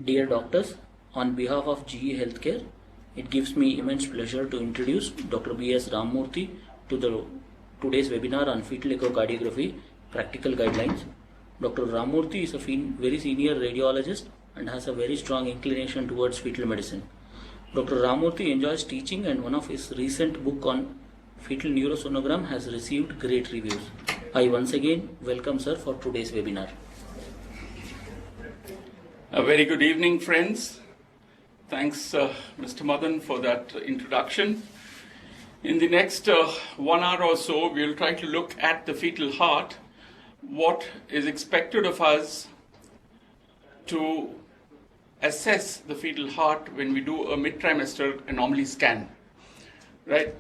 Dear doctors, on behalf of GE Healthcare, it gives me immense pleasure to introduce Dr. B.S. Murthy to today's webinar on fetal echocardiography practical guidelines. Dr. Murthy is a very senior radiologist and has a very strong inclination towards fetal medicine. Dr. Murthy enjoys teaching, and one of his recent book on fetal neurosonogram has received great reviews. I once again welcome sir for today's webinar. A very good evening, friends. Thanks, Mr. Madan, for that introduction. In the next 1 hour or so, we'll try to look at the fetal heart, what is expected of us to assess the fetal heart when we do a mid-trimester anomaly scan. Right?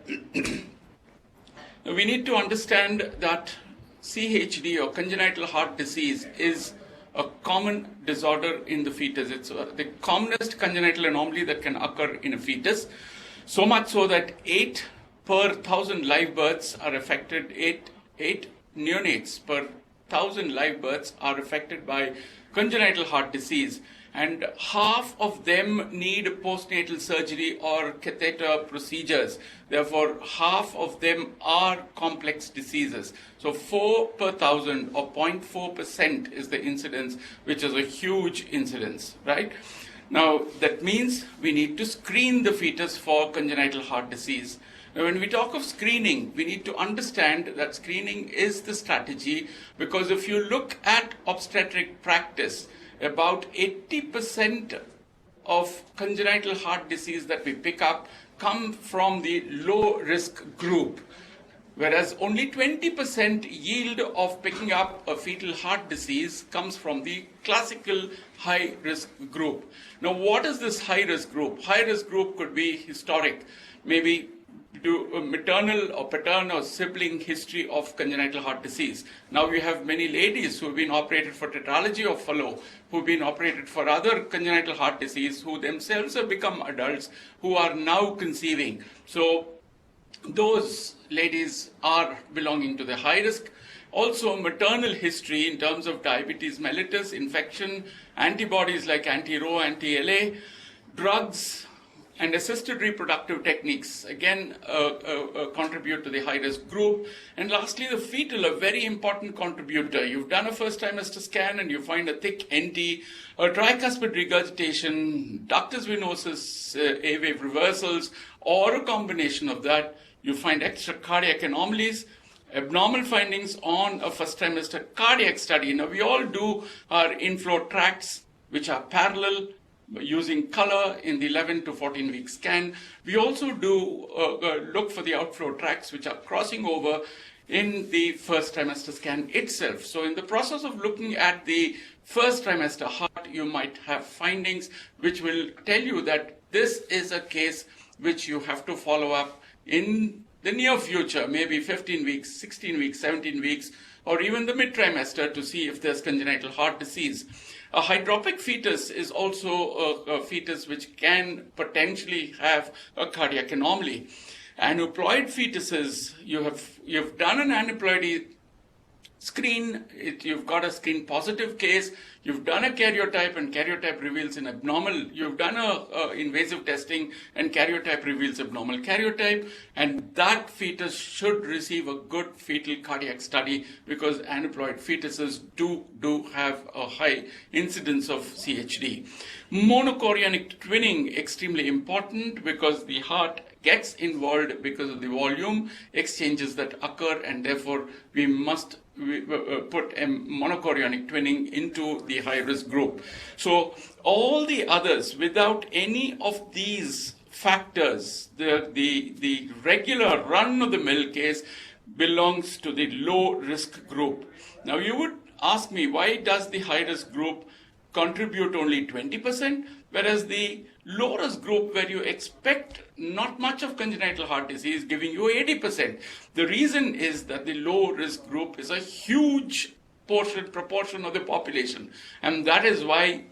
Now, we need to understand that CHD, or congenital heart disease, is a common disorder in the fetus. It's the commonest congenital anomaly that can occur in a fetus, so much so that 8 per 1,000 live births are affected, 8 neonates per 1,000 live births are affected by congenital heart disease, and half of them need postnatal surgery or catheter procedures. Therefore, half of them are complex diseases. So 4 per 1,000, or 0.4% is the incidence, which is a huge incidence, right? Now, that means we need to screen the fetus for congenital heart disease. Now, when we talk of screening, we need to understand that screening is the strategy, because if you look at obstetric practice, about 80% of congenital heart disease that we pick up come from the low-risk group, whereas only 20% yield of picking up a fetal heart disease comes from the classical high-risk group. Now, what is this high-risk group? High-risk group could be historic, maybe do a maternal or paternal or sibling history of congenital heart disease. Now we have many ladies who have been operated for tetralogy of Fallot, who have been operated for other congenital heart disease, who themselves have become adults, who are now conceiving. So those ladies are belonging to the high risk. Also, maternal history in terms of diabetes mellitus, infection, antibodies like anti-Ro, anti-LA, drugs, and assisted reproductive techniques, again, contribute to the high-risk group. And lastly, the fetal, a very important contributor. You've done a first trimester scan and you find a thick NT, a tricuspid regurgitation, ductus venosus, A-wave reversals, or a combination of that. You find extra cardiac anomalies, abnormal findings on a first trimester cardiac study. Now, we all do our inflow tracts, which are parallel, using color in the 11 to 14 week scan. We also do look for the outflow tracts which are crossing over in the first trimester scan itself. So in the process of looking at the first trimester heart, you might have findings which will tell you that this is a case which you have to follow up in the near future, maybe 15 weeks, 16 weeks, 17 weeks, or even the mid-trimester, to see if there's congenital heart disease. A hydropic fetus is also a fetus which can potentially have a cardiac anomaly. Aneuploid fetuses, you've done an aneuploidy screen, you've got a screen positive case, you've done a karyotype and karyotype reveals an abnormal, you've done a invasive testing and karyotype reveals abnormal karyotype, and that fetus should receive a good fetal cardiac study, because aneuploid fetuses do have a high incidence of CHD. Monochorionic twinning, extremely important, because the heart gets involved because of the volume exchanges that occur, and therefore we must put a monochorionic twinning into the high-risk group. So all the others, without any of these factors, the regular run-of-the-mill case belongs to the low-risk group. Now you would ask me, why does the high-risk group contribute only 20%, whereas the low-risk group, where you expect not much of congenital heart disease, giving you 80%. The reason is that the low-risk group is a huge proportion of the population, and that is why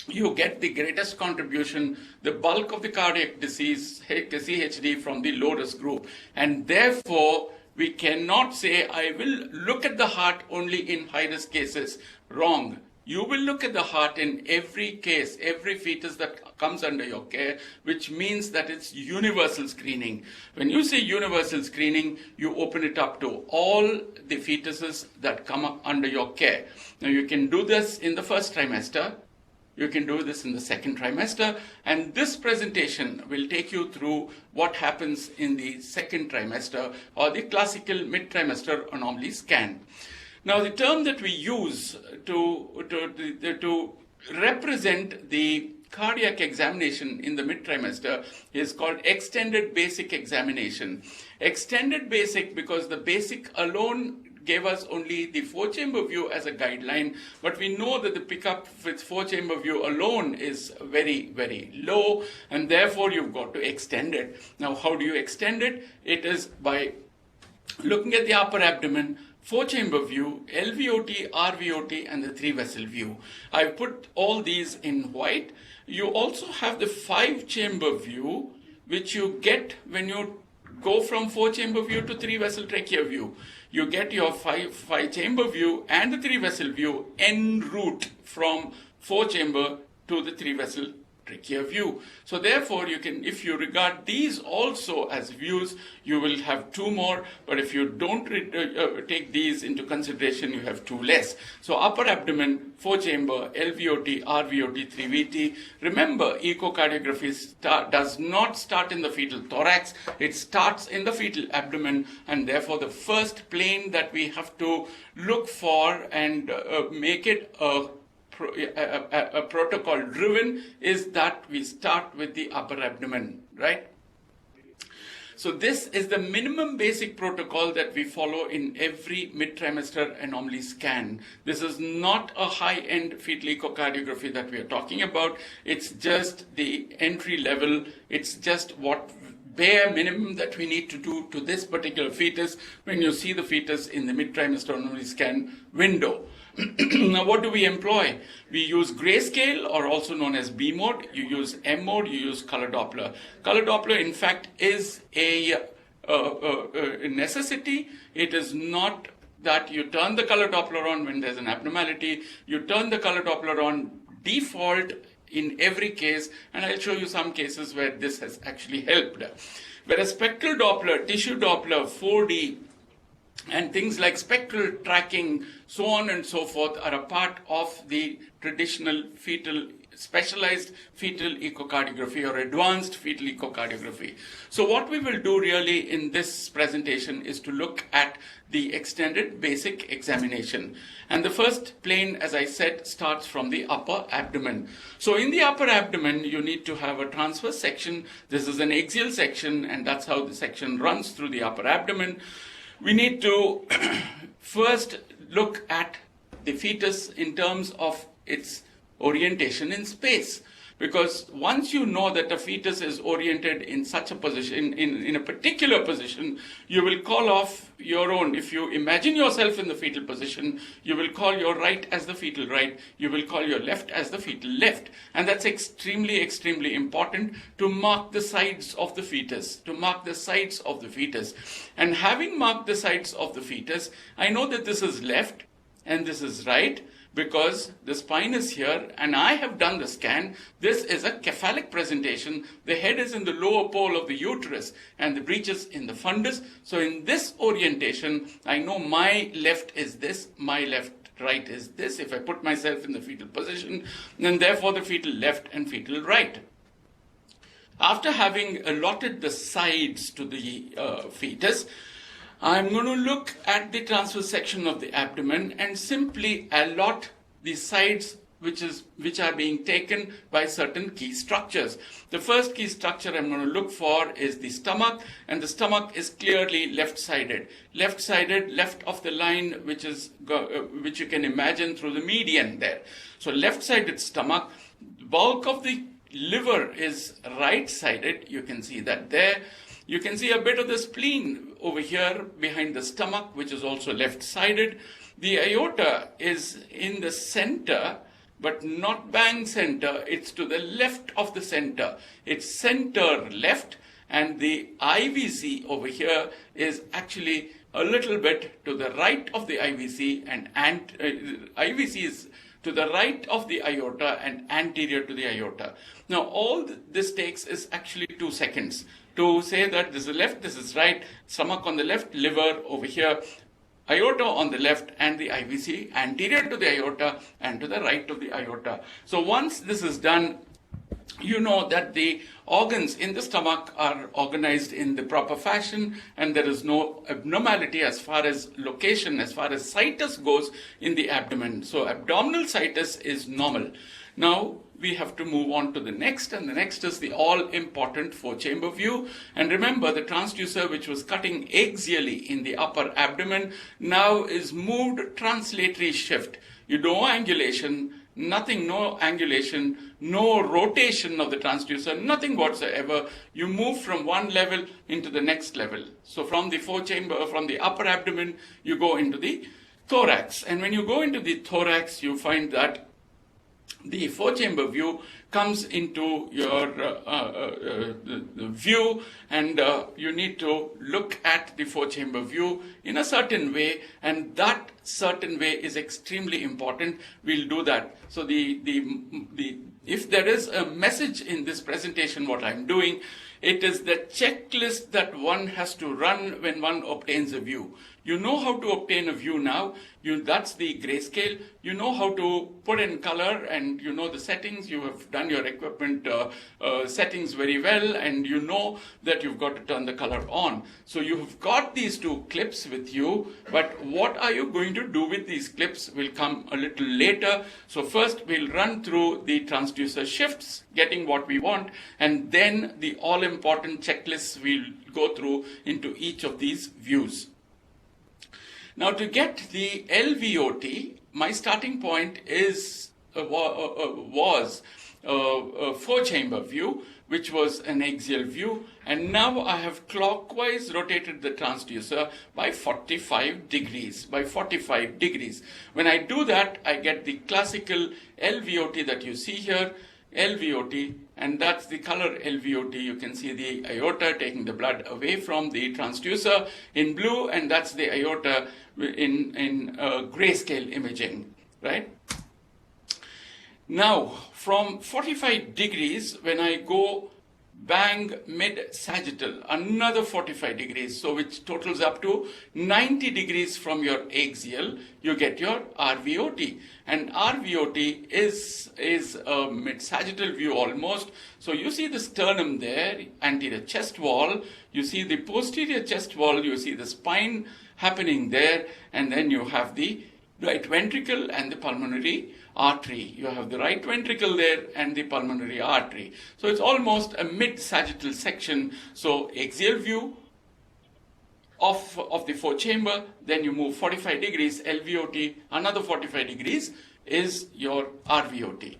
you get the greatest contribution, the bulk of the cardiac disease, CHD, from the low-risk group. And therefore, we cannot say, I will look at the heart only in high-risk cases. Wrong. you will look at the heart in every case, every fetus that comes under your care, which means that it's universal screening. When you say universal screening, you open it up to all the fetuses that come up under your care. Now, you can do this in the first trimester. You can do this in the second trimester, and this presentation will take you through what happens in the second trimester or the classical mid-trimester anomaly scan. Now, the term that we use to represent the cardiac examination in the mid-trimester is called extended basic examination. Extended basic because the basic alone gave us only the 4-chamber view as a guideline, but we know that the pickup with 4-chamber view alone is very, very low, and therefore you've got to extend it. Now, how do you extend it? It is by looking at the upper abdomen, 4-chamber view, LVOT, RVOT, and the 3-vessel view. I've put all these in white. You also have the 5-chamber view, which you get when you go from 4-chamber view to 3-vessel trachea view. You get your 5-chamber view and the 3-vessel view en route from 4-chamber to the 3-vessel trachea view. So therefore, you can, if you regard these also as views, you will have 2 more, but if you don't take these into consideration, you have 2 less. So upper abdomen, 4-chamber, LVOT, RVOT, 3VT. Remember, echocardiography does not start in the fetal thorax, it starts in the fetal abdomen, and therefore the first plane that we have to look for and make it a protocol driven is that we start with the upper abdomen, right? So this is the minimum basic protocol that we follow in every mid-trimester anomaly scan. This is not a high-end fetal echocardiography that we are talking about. It's just the entry level. It's just what bare minimum that we need to do to this particular fetus when you see the fetus in the mid-trimester anomaly scan window. Now, what do we employ? We use grayscale, or also known as B mode. You use M mode. You use color Doppler. Color Doppler, in fact, is a necessity. It is not that you turn the color Doppler on when there's an abnormality. You turn the color Doppler on default in every case, and I'll show you some cases where this has actually helped. Whereas spectral Doppler, tissue Doppler, 4D, and things like spectral tracking, so on and so forth, are a part of the traditional fetal, specialized fetal echocardiography or advanced fetal echocardiography. So what we will do really in this presentation is to look at the extended basic examination. And the first plane, as I said, starts from the upper abdomen. So in the upper abdomen, you need to have a transverse section. This is an axial section, and that's how the section runs through the upper abdomen. We need to first look at the fetus in terms of its orientation in space. Because once you know that a fetus is oriented in such a position, in a particular position, you will call off your own. If you imagine yourself in the fetal position, you will call your right as the fetal right. You will call your left as the fetal left. And that's extremely, extremely important to mark the sides of the fetus, to mark the sides of the fetus. And having marked the sides of the fetus, I know that this is left and this is right, because the spine is here and I have done the scan. This is a cephalic presentation. The head is in the lower pole of the uterus and the breech in the fundus. So in this orientation, I know my left is this, my left right is this. If I put myself in the fetal position, then therefore the fetal left and fetal right. After having allotted the sides to the fetus, I'm going to look at the transverse section of the abdomen and simply allot the sides which are being taken by certain key structures. The first key structure I'm going to look for is the stomach, and the stomach is clearly left-sided. Left-sided, left of the line which you can imagine through the median there. So left-sided stomach. The bulk of the liver is right-sided. You can see that there. You can see a bit of the spleen over here behind the stomach, which is also left-sided. The aorta is in the center, but not bang center. It's to the left of the center. It's center left, and the IVC over here is actually a little bit to the right of the IVC, and IVC is to the right of the aorta and anterior to the aorta. Now, all this takes is actually 2 seconds to say that this is left, this is right, stomach on the left, liver over here, aorta on the left, and the IVC anterior to the aorta and to the right of the aorta. So once this is done, you know that the organs in the stomach are organized in the proper fashion, and there is no abnormality as far as location, as far as situs goes in the abdomen. So abdominal situs is normal. Now we have to move on to the next, and the next is the all-important 4-chamber view. And remember, the transducer, which was cutting axially in the upper abdomen, now is moved translatory shift. You do angulation, nothing, no angulation, no rotation of the transducer, nothing whatsoever. You move from one level into the next level. So from the 4-chamber, from the upper abdomen, you go into the thorax. And when you go into the thorax, you find that the 4-chamber view comes into your the view, and you need to look at the 4-chamber view in a certain way, and that certain way is extremely important. We'll do that. So if there is a message in this presentation, what I'm doing, it is the checklist that one has to run when one obtains a view. You know how to obtain a view now. That's the grayscale. You know how to put in color, and you know the settings. You have done your equipment settings very well, and you know that you've got to turn the color on. So you've got these 2 clips with you, but what are you going to do with these clips will come a little later. So first we'll run through the transducer shifts, getting what we want, and then the all-important checklists we'll go through into each of these views. Now, to get the LVOT, my starting point was a 4-chamber view, which was an axial view, and now I have clockwise rotated the transducer by 45 degrees. When I do that, I get the classical LVOT that you see here, LVOT, and that's the color LVOT. You can see the aorta taking the blood away from the transducer in blue, and that's the aorta in grayscale imaging, right? Now, from 45 degrees, when I go bang mid-sagittal, another 45 degrees, so which totals up to 90 degrees from your axial, you get your RVOT. And RVOT is a mid-sagittal view almost. So you see the sternum there, anterior chest wall, you see the posterior chest wall, you see the spine happening there, and then you have the right ventricle and the pulmonary artery. You have the right ventricle there and the pulmonary artery. So it's almost a mid-sagittal section. So axial view of the 4-chamber, then you move 45 degrees, LVOT, another 45 degrees is your RVOT.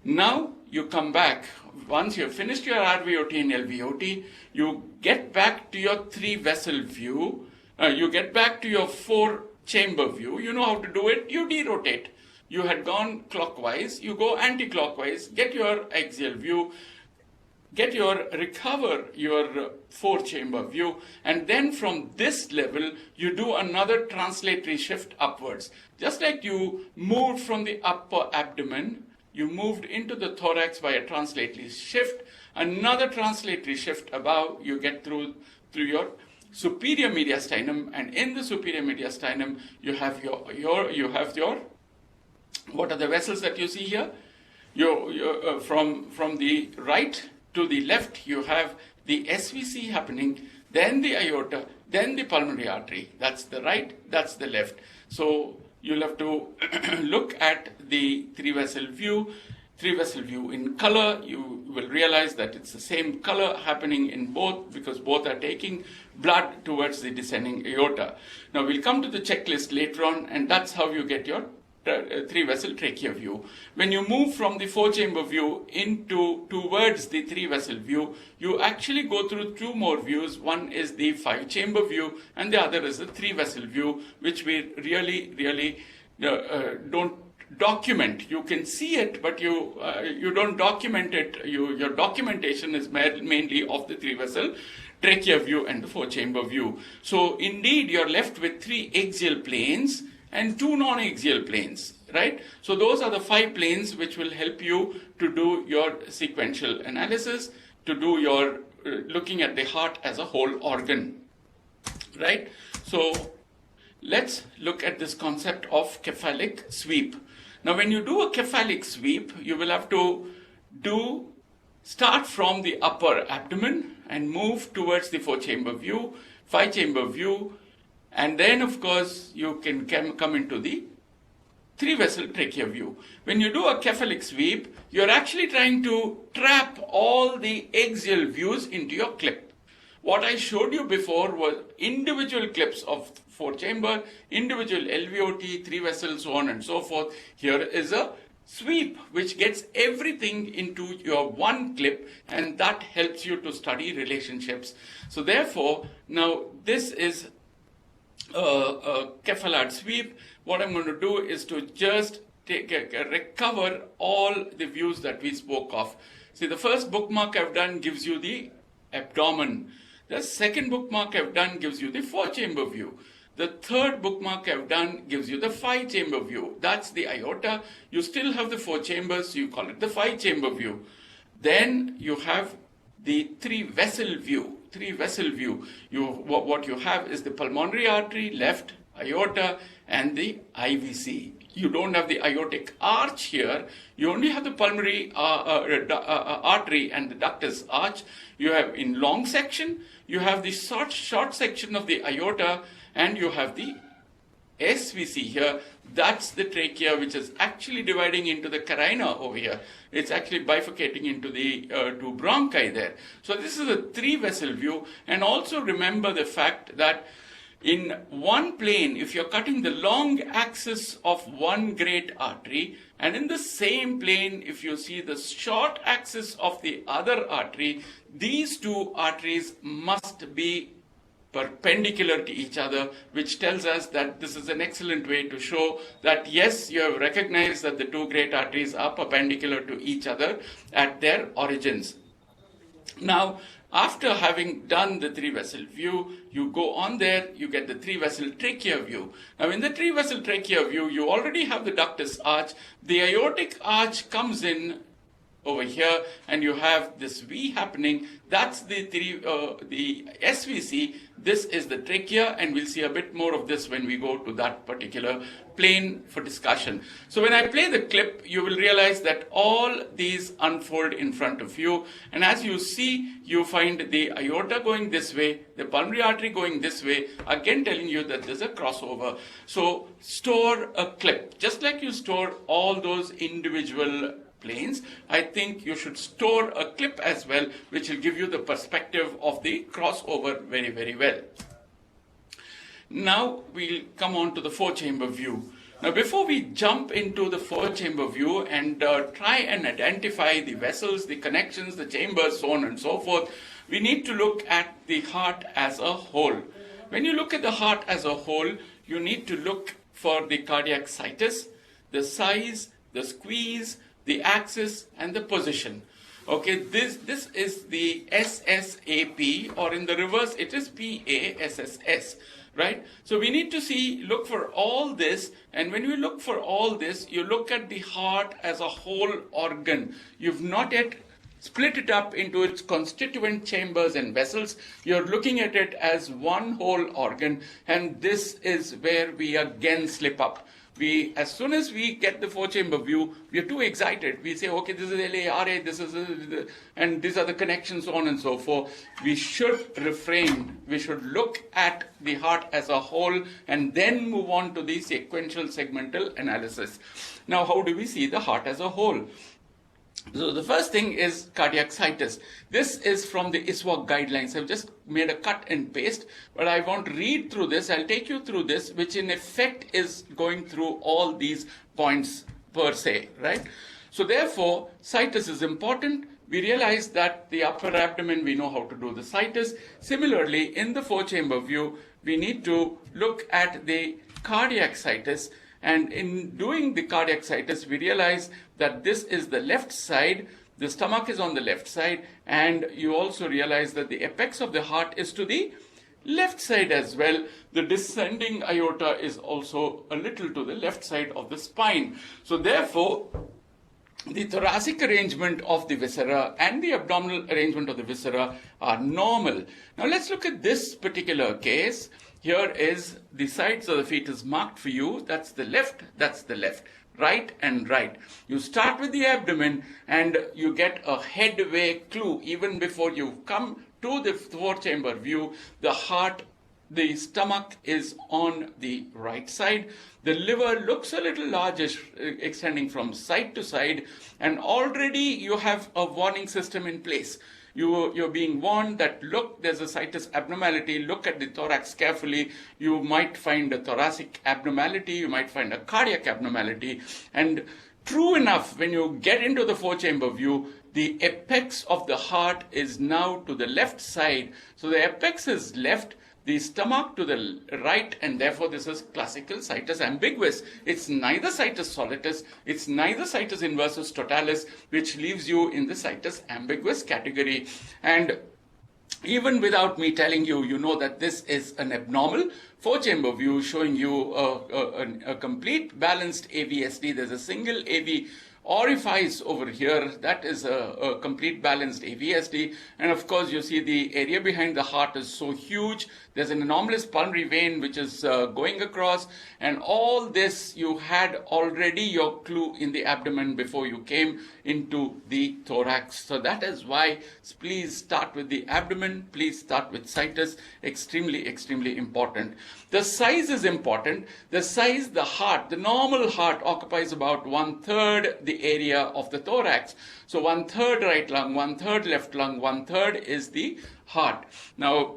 Now you come back. Once you have finished your RVOT and LVOT, you get back to your 3-vessel view. You get back to your 4-chamber view. You know how to do it. You derotate. You had gone clockwise, you go anti-clockwise, get your axial view, recover your 4-chamber view, and then from this level, you do another translatory shift upwards. Just like you moved from the upper abdomen, you moved into the thorax by a translatory shift, another translatory shift above, you get through your superior mediastinum, and in the superior mediastinum, you have your what are the vessels that you see here? From the right to the left, you have the SVC happening, then the aorta, then the pulmonary artery. That's the right, that's the left. So you'll have to look at the 3-vessel view. 3-vessel view in color, you will realize that it's the same color happening in both, because both are taking blood towards the descending aorta. Now we'll come to the checklist later on, and that's how you get your 3-vessel trachea view. When you move from the 4-chamber view towards the 3-vessel view, you actually go through 2 more views. One is the 5-chamber view, and the other is the 3-vessel view, which we really don't document. You can see it, but you don't document it. Your documentation is mainly of the 3-vessel trachea view and the 4-chamber view. So indeed, you're left with 3 axial planes, and 2 non-axial planes, right? So those are the 5 planes which will help you to do your sequential analysis, to do your looking at the heart as a whole organ, right? So let's look at this concept of cephalic sweep. Now, when you do a cephalic sweep, you will have to start from the upper abdomen and move towards the 4-chamber view, 5-chamber view, and then, of course, you can come into the 3-vessel trachea view. When you do a cephalic sweep, you're actually trying to trap all the axial views into your clip. What I showed you before was individual clips of 4-chamber, individual LVOT, 3-vessel, so on and so forth. Here is a sweep which gets everything into your one clip, and that helps you to study relationships. So therefore, now this is a cephalad sweep. What I'm going to do is to just recover all the views that we spoke of. See, the first bookmark I've done gives you the abdomen. The second bookmark I've done gives you the 4-chamber view. The third bookmark I've done gives you the 5-chamber view. That's the aorta. You still have the 4 chambers, so you call it the 5-chamber view. Then you have the 3-vessel view. 3-vessel view. What you have is the pulmonary artery, left, aorta, and the IVC. You don't have the aortic arch here. You only have the pulmonary artery and the ductus arch. You have in long section, you have the short section of the aorta, and you have the SVC here. That's the trachea, which is actually dividing into the carina over here. It's actually bifurcating into the 2 bronchi there. So this is a 3-vessel view. And also remember the fact that in one plane, if you're cutting the long axis of one great artery, and in the same plane, if you see the short axis of the other artery, these 2 arteries must be perpendicular to each other, which tells us that this is an excellent way to show that yes, you have recognized that the 2 great arteries are perpendicular to each other at their origins. Now, after having done the 3-vessel view, you go on there, you get the 3-vessel trachea view. Now, in the 3-vessel trachea view, you already have the ductus arch. The aortic arch comes in over here, and you have this V happening. That's the SVC. This is the trachea, and we'll see a bit more of this when we go to that particular plane for discussion. So when I play the clip, you will realize that all these unfold in front of you, and as you see, you find the aorta going this way, the pulmonary artery going this way, again telling you that there's a crossover. So store a clip, just like you store all those individual planes. I think you should store a clip as well, which will give you the perspective of the crossover very, very well. Now we'll come on to the 4-chamber view. Now, before we jump into the 4-chamber view and try and identify the vessels, the connections, the chambers, so on and so forth, we need to look at the heart as a whole. When you look at the heart as a whole, you need to look for the cardiac situs, the size, the squeeze, the axis, and the position. Okay, this is the SSAP, or in the reverse, it is PASSS, right? So we need to look for all this, and when we look for all this, you look at the heart as a whole organ. You've not yet split it up into its constituent chambers and vessels. You're looking at it as one whole organ, and this is where we again slip up. As soon as we get the 4-chamber view, we are too excited. We say, okay, this is LA, RA, this is, and these are the connections, so on and so forth. We should refrain. We should look at the heart as a whole and then move on to the sequential segmental analysis. Now, how do we see the heart as a whole? So the first thing is cardiac situs. This is from the ISWAC guidelines. I've just made a cut and paste, but I won't read through this. I'll take you through this, which in effect is going through all these points per se, right? So therefore, situs is important. We realize that the upper abdomen, we know how to do the situs. Similarly, in the 4-chamber view, we need to look at the cardiac situs. And in doing the cardiac situs, we realize that this is the left side, the stomach is on the left side, and you also realize that the apex of the heart is to the left side as well. The descending aorta is also a little to the left side of the spine. So therefore, the thoracic arrangement of the viscera and the abdominal arrangement of the viscera are normal. Now let's look at this particular case. Here is the sides of the fetus marked for you. That's the left, right and right. You start with the abdomen and you get a headway clue even before you come to the four-chamber view. The stomach is on the right side. The liver looks a little largish, extending from side to side, and already you have a warning system in place. You're being warned that, look, there's a situs abnormality, look at the thorax carefully. You might find a thoracic abnormality, you might find a cardiac abnormality, and true enough, when you get into the four-chamber view, the apex of the heart is now to the left side. So the apex is left, the stomach to the right, and therefore this is classical situs ambiguous. It's neither situs solatus, it's neither situs inversus totalis, which leaves you in the situs ambiguous category. And even without me telling you, you know that this is an abnormal four-chamber view showing you a complete balanced AVSD. There's a single AV orifice over here. That is a complete balanced AVSD. And of course, you see the area behind the heart is so huge. There's an anomalous pulmonary vein which is going across. And all this, you had already your clue in the abdomen before you came into the thorax. So that is why please start with the abdomen. Please start with situs. Extremely, extremely important. The size is important. The size, the heart, the normal heart occupies about 1/3 the area of the thorax. So 1/3 right lung, 1/3 left lung, 1/3 is the heart. Now,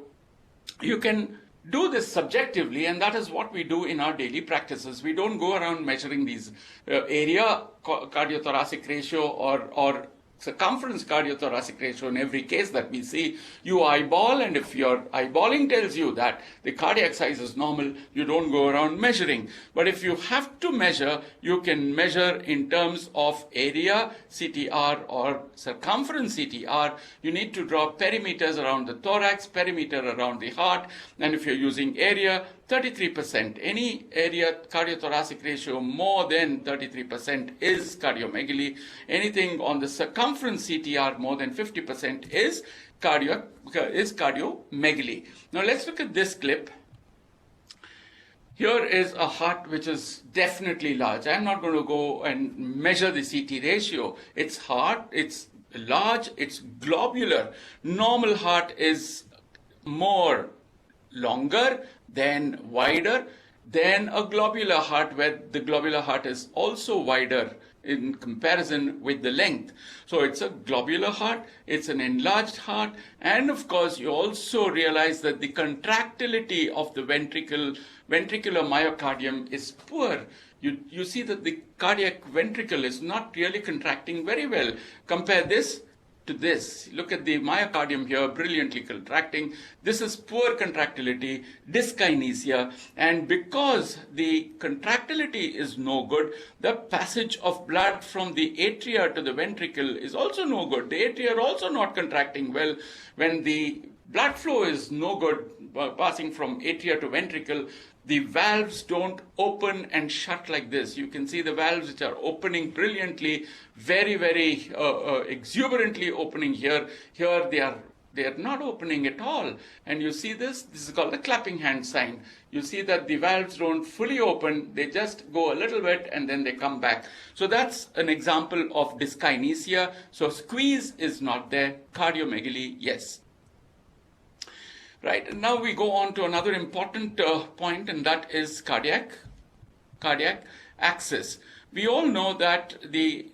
you can do this subjectively, and that is what we do in our daily practices. We don't go around measuring these area cardiothoracic ratio or circumference cardiothoracic ratio in every case that we see. You eyeball, and if your eyeballing tells you that the cardiac size is normal, you don't go around measuring. But if you have to measure, you can measure in terms of area CTR or circumference CTR. You need to draw perimeters around the thorax, perimeter around the heart, and if you're using area, 33%. Any area cardiothoracic ratio more than 33% is cardiomegaly. Anything on the circumference CTR more than 50% is cardiomegaly. Now let's look at this clip. Here is a heart which is definitely large. I'm not going to go and measure the CT ratio. It's hard, it's large, it's globular. Normal heart is more longer, then wider, then a globular heart, where the globular heart is also wider in comparison with the length. So it's a globular heart, it's an enlarged heart, and of course you also realize that the contractility of the ventricular myocardium is poor. You see that the cardiac ventricle is not really contracting very well. Compare this to this. Look at the myocardium here, brilliantly contracting. This is poor contractility, dyskinesia, and because the contractility is no good, the passage of blood from the atria to the ventricle is also no good. The atria are also not contracting well. When the blood flow is no good, passing from atria to ventricle, the valves don't open and shut like this. You can see the valves which are opening brilliantly, very, very exuberantly opening here. Here they are not opening at all. And you see this is called the clapping hand sign. You see that the valves don't fully open, they just go a little bit and then they come back. So that's an example of dyskinesia. So squeeze is not there, cardiomegaly, yes. Right, and now we go on to another important point, and that is cardiac axis. We all know that the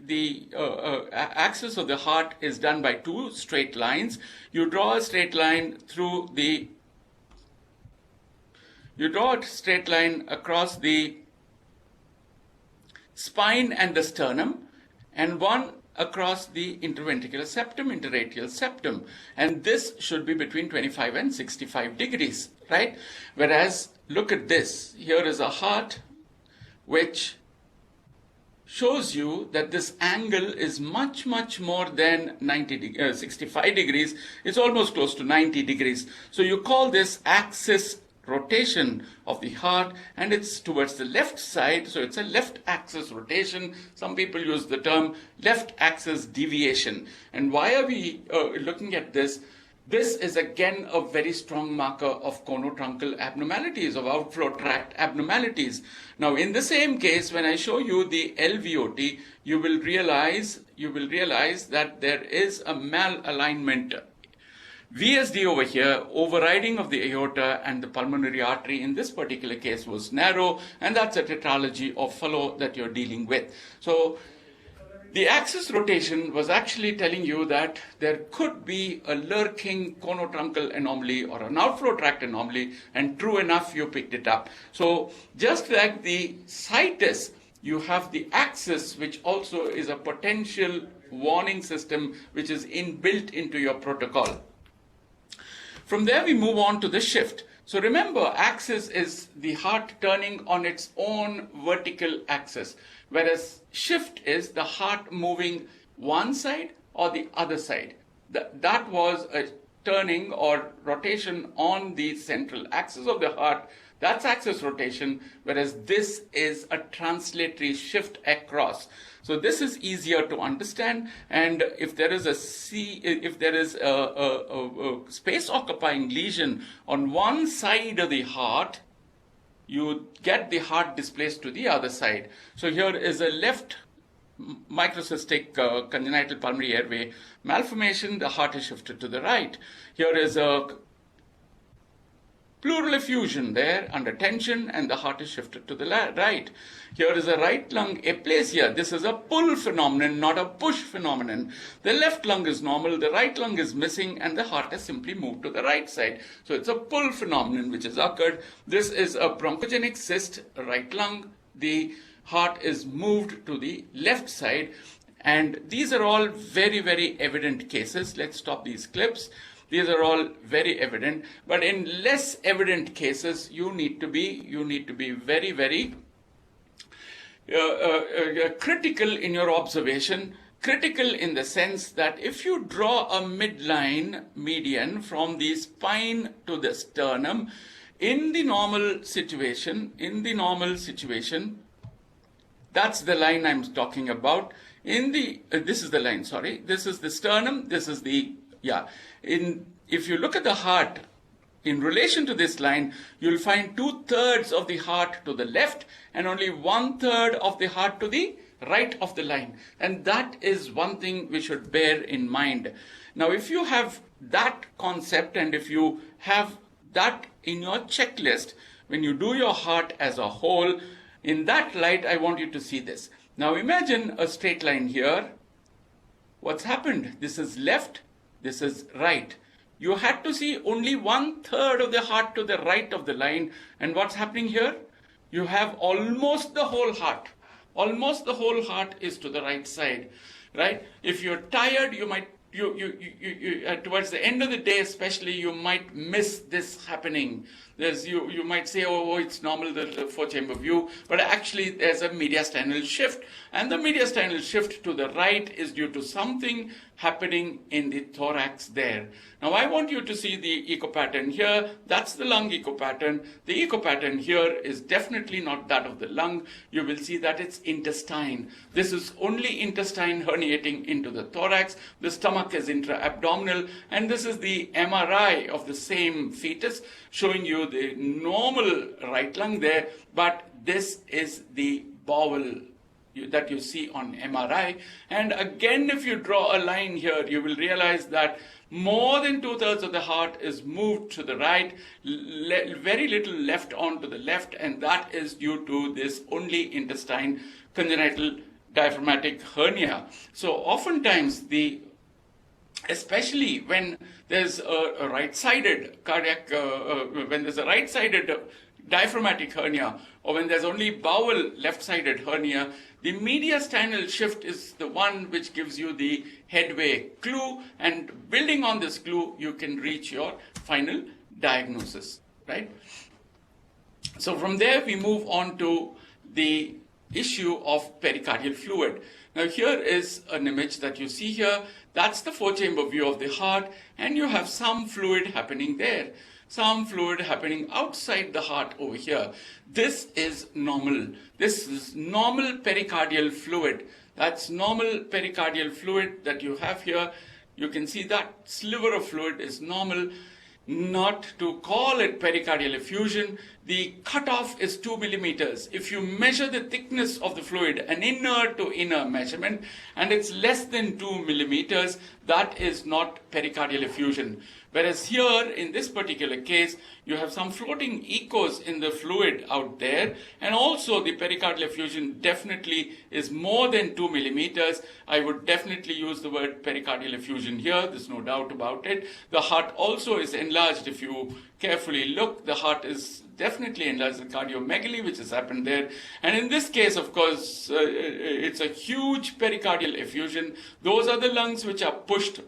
axis of the heart is done by two straight lines. You draw a straight line across the spine and the sternum, and one across the interventricular septum, interradial septum, and this should be between 25 and 65 degrees, right? Whereas, look at this. Here is a heart which shows you that this angle is much more than 65 degrees. It's almost close to 90 degrees. So you call this axis rotation of the heart, and it's towards the left side, so it's a left axis rotation. Some people use the term left axis deviation. And why are we looking at this? This is again a very strong marker of conotruncal abnormalities, of outflow tract abnormalities. Now, in the same case, when I show you the LVOT, you will realize that there is a malalignment. VSD over here, overriding of the aorta, and the pulmonary artery in this particular case was narrow, and that's a tetralogy of fellow that you're dealing with. So the axis rotation was actually telling you that there could be a lurking conotruncal anomaly or an outflow tract anomaly, and true enough, you picked it up. So just like the situs, you have the axis, which also is a potential warning system which is inbuilt into your protocol. From there, we move on to the shift. So remember, axis is the heart turning on its own vertical axis, whereas shift is the heart moving one side or the other side. That was a turning or rotation on the central axis of the heart. That's axis rotation, whereas this is a translatory shift across. So this is easier to understand, and if there is a space occupying lesion on one side of the heart, you get the heart displaced to the other side. So here is a left microcystic congenital pulmonary airway malformation. The heart is shifted to the right. Here is a pleural effusion there under tension, and the heart is shifted to the right. Here is a right lung aplasia. This is a pull phenomenon, not a push phenomenon. The left lung is normal, the right lung is missing, and the heart has simply moved to the right side. So it's a pull phenomenon which has occurred. This is a bronchogenic cyst, right lung. The heart is moved to the left side. And these are all very evident cases. Let's stop these clips. These are all very evident, but in less evident cases, you need to be very critical in your observation. Critical in the sense that if you draw a midline median from the spine to the sternum, in the normal situation, that's the line I'm talking about. This is the line. Sorry, this is the sternum. This is the if you look at the heart in relation to this line, you'll find 2/3 of the heart to the left and only 1/3 of the heart to the right of the line. And that is one thing we should bear in mind. Now, if you have that concept and if you have that in your checklist, when you do your heart as a whole, in that light, I want you to see this. Now, imagine a straight line here. What's happened? This is left. This is right. You had to see only 1/3 of the heart to the right of the line. And what's happening here? You have almost the whole heart. Almost the whole heart is to the right side, right? If you're tired, you might, towards the end of the day especially, you might miss this happening. You might say, oh, it's normal, the four-chamber view, but actually there's a mediastinal shift, and the mediastinal shift to the right is due to something happening in the thorax there. Now I want you to see the echo pattern here. That's the lung echo pattern. The echo pattern here is definitely not that of the lung. You will see that it's intestine. This is only intestine herniating into the thorax. The stomach is intra-abdominal, and this is the MRI of the same fetus showing you the normal right lung there, but this is the bowel that you see on MRI. And again, if you draw a line here, you will realize that more than 2/3 of the heart is moved to the right, very little left on to the left, and that is due to this only intestine congenital diaphragmatic hernia. So oftentimes especially when there's a right-sided cardiac, when there's a right-sided diaphragmatic hernia, or when there's only bowel left-sided hernia, the mediastinal shift is the one which gives you the headway clue, and building on this clue, you can reach your final diagnosis, right? So from there, we move on to the issue of pericardial fluid. Now here is an image that you see here. That's the four-chamber view of the heart, and you have some fluid happening there. Some fluid happening outside the heart over here. This is normal. This is normal pericardial fluid. That's normal pericardial fluid that you have here. You can see that sliver of fluid is normal. Not to call it pericardial effusion, the cutoff is 2 millimeters. If you measure the thickness of the fluid, an inner to inner measurement, and it's less than 2 millimeters, that is not pericardial effusion. Whereas here, in this particular case, you have some floating echoes in the fluid out there, and also the pericardial effusion definitely is more than 2 millimeters. I would definitely use the word pericardial effusion here, there's no doubt about it. The heart also is enlarged. If you carefully look, the heart is definitely enlarged, the cardiomegaly which has happened there. And in this case, of course, it's a huge pericardial effusion. Those are the lungs which are pushed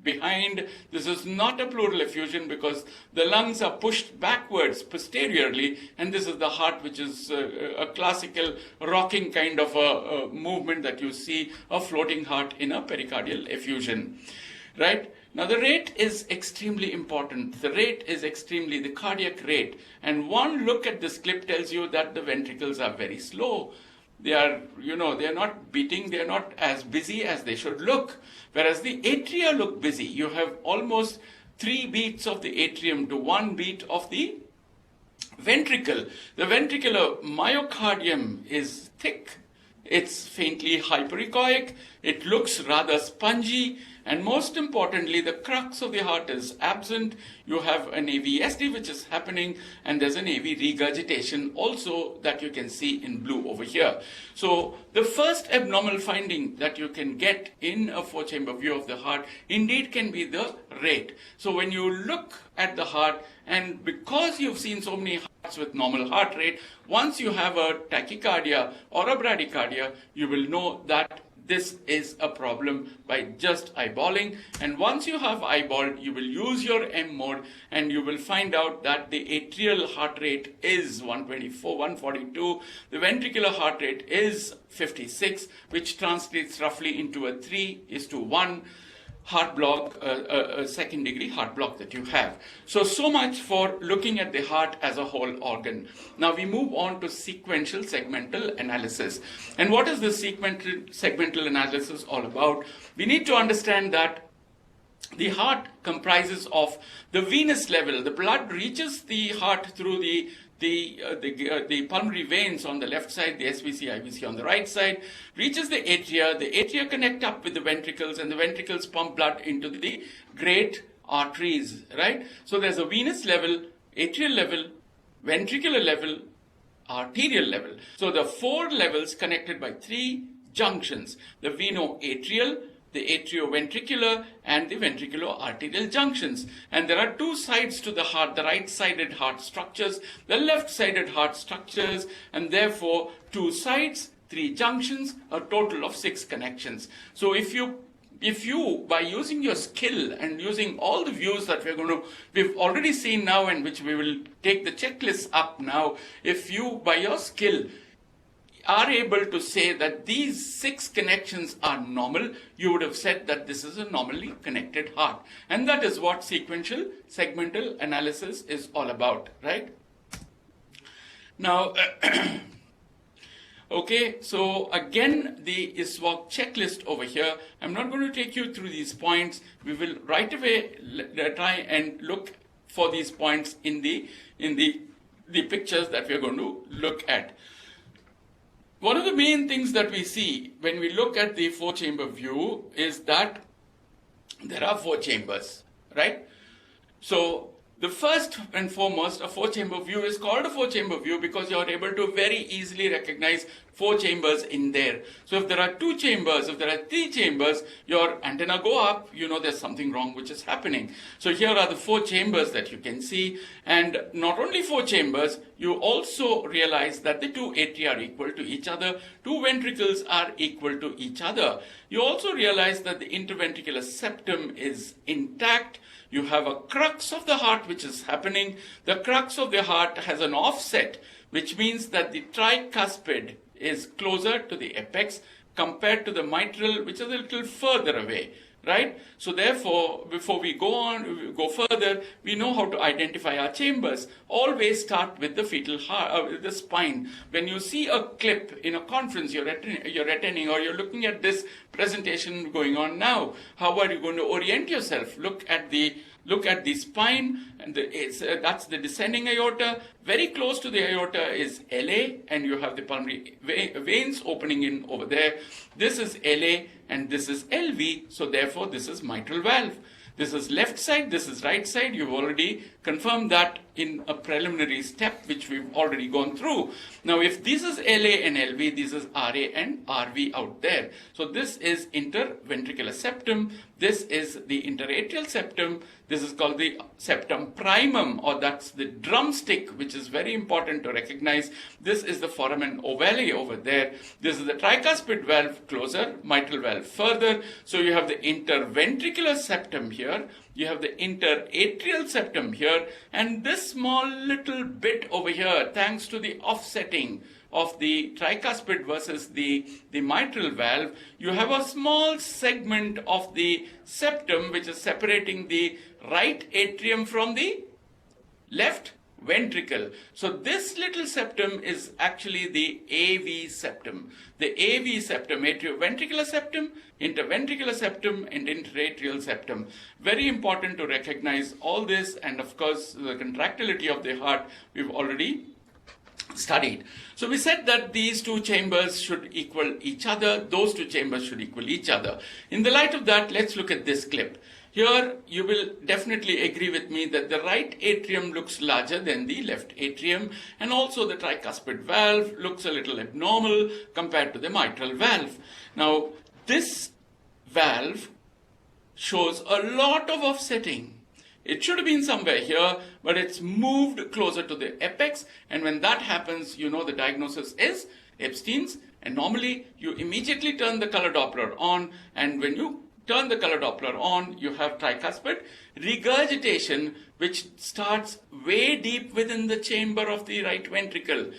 behind. This is not a pleural effusion because the lungs are pushed backwards posteriorly, and this is the heart, which is a classical rocking kind of a movement that you see, a floating heart in a pericardial effusion, right? Now the rate is extremely important. The rate is the cardiac rate, and one look at this clip tells you that the ventricles are very slow. They are, they are not beating, they are not as busy as they should look. Whereas the atria look busy. You have almost 3 beats of the atrium to 1 beat of the ventricle. The ventricular myocardium is thick. It's faintly hyperechoic. It looks rather spongy. And most importantly, the crux of the heart is absent. You have an AVSD which is happening, and there's an AV regurgitation also that you can see in blue over here. So the first abnormal finding that you can get in a four-chamber view of the heart indeed can be the rate. So when you look at the heart, and because you've seen so many hearts with normal heart rate, once you have a tachycardia or a bradycardia, you will know that this is a problem by just eyeballing. And once you have eyeballed, you will use your M mode, and you will find out that the atrial heart rate is 124, 142. The ventricular heart rate is 56, which translates roughly into a 3:1 heart block, a second degree heart block that you have. So much for looking at the heart as a whole organ. Now we move on to sequential segmental analysis. And what is this segmental analysis all about? We need to understand that the heart comprises of the venous level. The blood reaches the heart through the pulmonary veins on the left side, the SVC, IVC on the right side, reaches the atria connect up with the ventricles, and the ventricles pump blood into the great arteries, right? So there's a venous level, atrial level, ventricular level, arterial level. So the 4 levels connected by 3 junctions, the veno-atrial, the atrioventricular, and the ventriculo-arterial junctions. And there are 2 sides to the heart, the right-sided heart structures, the left-sided heart structures, and therefore 2 sides, 3 junctions, a total of 6 connections. So if you, by using your skill and using all the views that we've already seen now, and which we will take the checklist up now, if you, by your skill, are able to say that these 6 connections are normal, you would have said that this is a normally connected heart. And that is what sequential segmental analysis is all about, right? Now, okay, so again, the ISWAG checklist over here. I'm not going to take you through these points. We will right away try and look for these points in the pictures that we're going to look at. One of the main things that we see when we look at the 4-chamber view is that there are 4 chambers, right? So the first and foremost, a 4-chamber view is called a 4-chamber view because you're able to very easily recognize 4 chambers in there. So if there are 2 chambers, if there are 3 chambers, your antenna go up, you know there's something wrong which is happening. So here are the 4 chambers that you can see, and not only 4 chambers, you also realize that the 2 atria are equal to each other, 2 ventricles are equal to each other. You also realize that the interventricular septum is intact. You have a crux of the heart which is happening. The crux of the heart has an offset, which means that the tricuspid is closer to the apex compared to the mitral, which is a little further away. Right? So therefore, before we go further, we know how to identify our chambers. Always start with the fetal heart, with the spine. When you see a clip in a conference you're attending, or you're looking at this presentation going on now, how are you going to orient yourself? Look at the spine, and that's the descending aorta. Very close to the aorta is LA, and you have the pulmonary veins opening in over there. This is LA, and this is LV, so therefore this is mitral valve. This is left side, this is right side. You've already confirmed that in a preliminary step, which we've already gone through. Now, if this is LA and LV, this is RA and RV out there. So this is interventricular septum. This is the interatrial septum. This is called the septum primum, or that's the drumstick, which is very important to recognize. This is the foramen ovale over there. This is the tricuspid valve closer, mitral valve further. So you have the interventricular septum here. You have the interatrial septum here, and this small little bit over here, thanks to the offsetting of the tricuspid versus the mitral valve, you have a small segment of the septum which is separating the right atrium from the left ventricle. So this little septum is actually the AV septum. The AV septum, atrioventricular septum, interventricular septum, and interatrial septum. Very important to recognize all this, and of course the contractility of the heart we've already studied. So we said that these two chambers should equal each other, those two chambers should equal each other. In the light of that, let's look at this clip. Here, you will definitely agree with me that the right atrium looks larger than the left atrium, and also the tricuspid valve looks a little abnormal compared to the mitral valve. Now, this valve shows a lot of offsetting. It should have been somewhere here, but it's moved closer to the apex, and when that happens, you know the diagnosis is Epstein's anomaly. You immediately turn the color Doppler on, and when you turn the color Doppler on, you have tricuspid regurgitation, which starts way deep within the chamber of the right ventricle.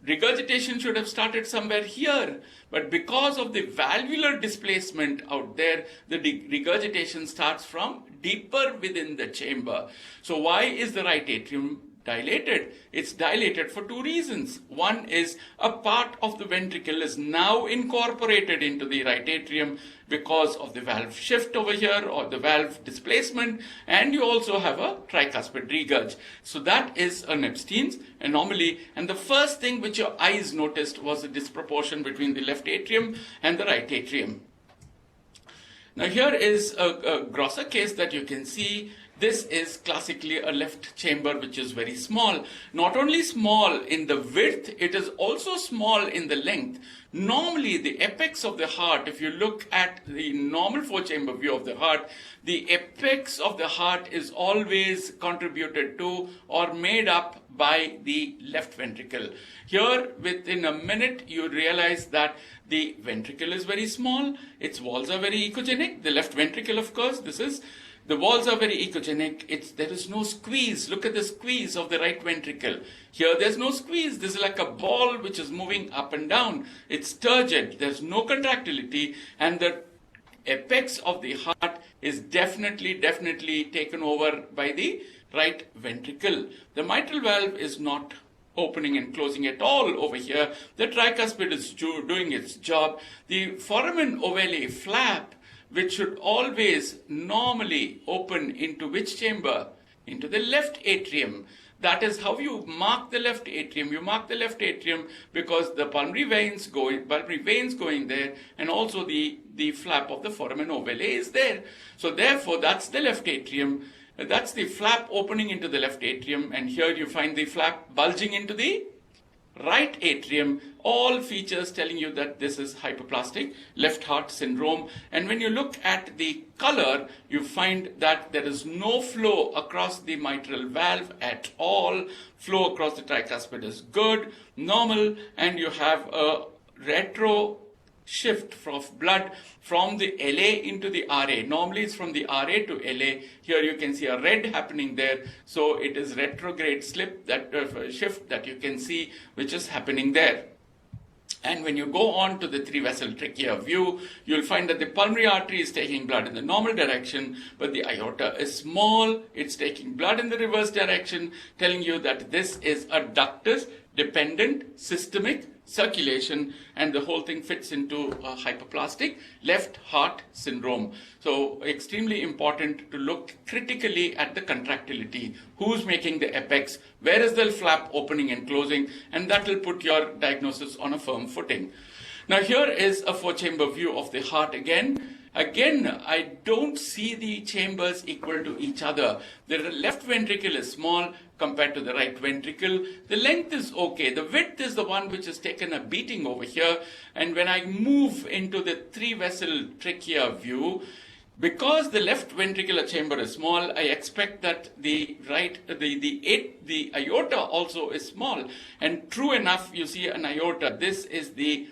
Regurgitation should have started somewhere here, but because of the valvular displacement out there, the regurgitation starts from deeper within the chamber. So why is the right atrium dilated? It's dilated for two reasons. One is a part of the ventricle is now incorporated into the right atrium because of the valve shift over here, or the valve displacement, and you also have a tricuspid regurg. So that is an Epstein's anomaly, and the first thing which your eyes noticed was the disproportion between the left atrium and the right atrium. Now here is a grosser case that you can see. This is classically a left chamber which is very small. Not only small in the width, it is also small in the length. Normally, the apex of the heart, if you look at the normal four-chamber view of the heart, the apex of the heart is always contributed to or made up by the left ventricle. Here, within a minute, you realize that the ventricle is very small, its walls are very echogenic. The left ventricle, of course, the walls are very echogenic. There is no squeeze. Look at the squeeze of the right ventricle. Here there's no squeeze. This is like a ball which is moving up and down. It's turgid. There's no contractility. And the apex of the heart is definitely taken over by the right ventricle. The mitral valve is not opening and closing at all over here. The tricuspid is doing its job. The foramen ovale flap, which should always normally open into which chamber? Into the left atrium. That is how you mark the left atrium. You mark the left atrium because the pulmonary veins going there, and also the flap of the foramen ovale is there. So therefore, that's the left atrium. That's the flap opening into the left atrium, and here you find the flap bulging into the right atrium, all features telling you that this is hypoplastic left heart syndrome. And when you look at the color, you find that there is no flow across the mitral valve at all. Flow across the tricuspid is good, normal, and you have a retro shift of blood from the LA into the RA. Normally it's from the RA to LA. Here you can see a red happening there. So it is retrograde shift that you can see which is happening there. And when you go on to the three-vessel trachea view, you'll find that the pulmonary artery is taking blood in the normal direction, but the aorta is small. It's taking blood in the reverse direction, telling you that this is a ductus-dependent systemic circulation, and the whole thing fits into a hyperplastic left heart syndrome. So extremely important to look critically at the contractility. Who's making the apex? Where is the flap opening and closing? And that will put your diagnosis on a firm footing. Now here is a four-chamber view of the heart again. Again, I don't see the chambers equal to each other. The left ventricle is small compared to the right ventricle. The length is okay. The width is the one which has taken a beating over here. And when I move into the three-vessel trachea view, because the left ventricular chamber is small, I expect that the aorta also is small. And true enough, you see an aorta. This is the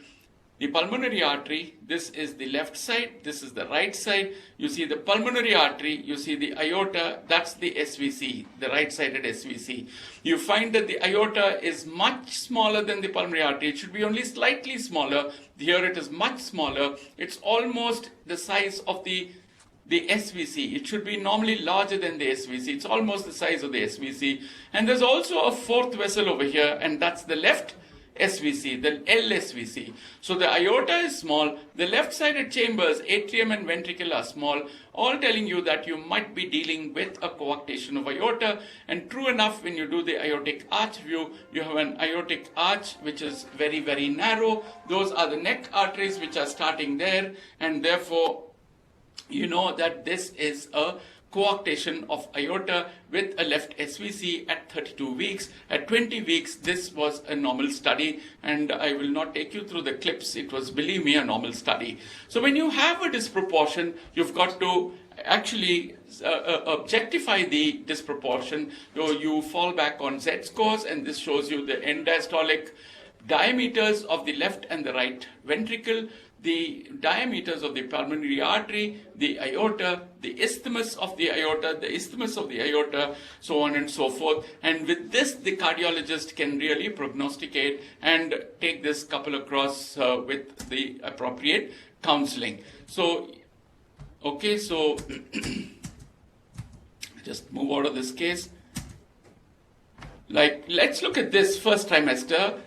pulmonary artery, this is the left side, this is the right side. You see the pulmonary artery, you see the aorta, that's the SVC, the right-sided SVC. You find that the aorta is much smaller than the pulmonary artery. It should be only slightly smaller. Here it is much smaller. It's almost the size of the SVC. It should be normally larger than the SVC. It's almost the size of the SVC. And there's also a fourth vessel over here, and that's the left SVC, the LSVC. So the aorta is small, the left-sided chambers, atrium and ventricle are small, all telling you that you might be dealing with a coarctation of aorta. And true enough, when you do the aortic arch view, you have an aortic arch which is very, very narrow. Those are the neck arteries which are starting there, and therefore you know that this is a coarctation of aorta with a left SVC at 32 weeks. At 20 weeks, this was a normal study, and I will not take you through the clips. It was, believe me, a normal study. So when you have a disproportion, you've got to actually objectify the disproportion. So you fall back on Z scores, and this shows you the end diastolic diameters of the left and the right ventricle, the diameters of the pulmonary artery, the aorta, the isthmus of the aorta, so on and so forth. And with this, the cardiologist can really prognosticate and take this couple across with the appropriate counseling. So, okay, so just move out of this case. Like, let's look at this first trimester.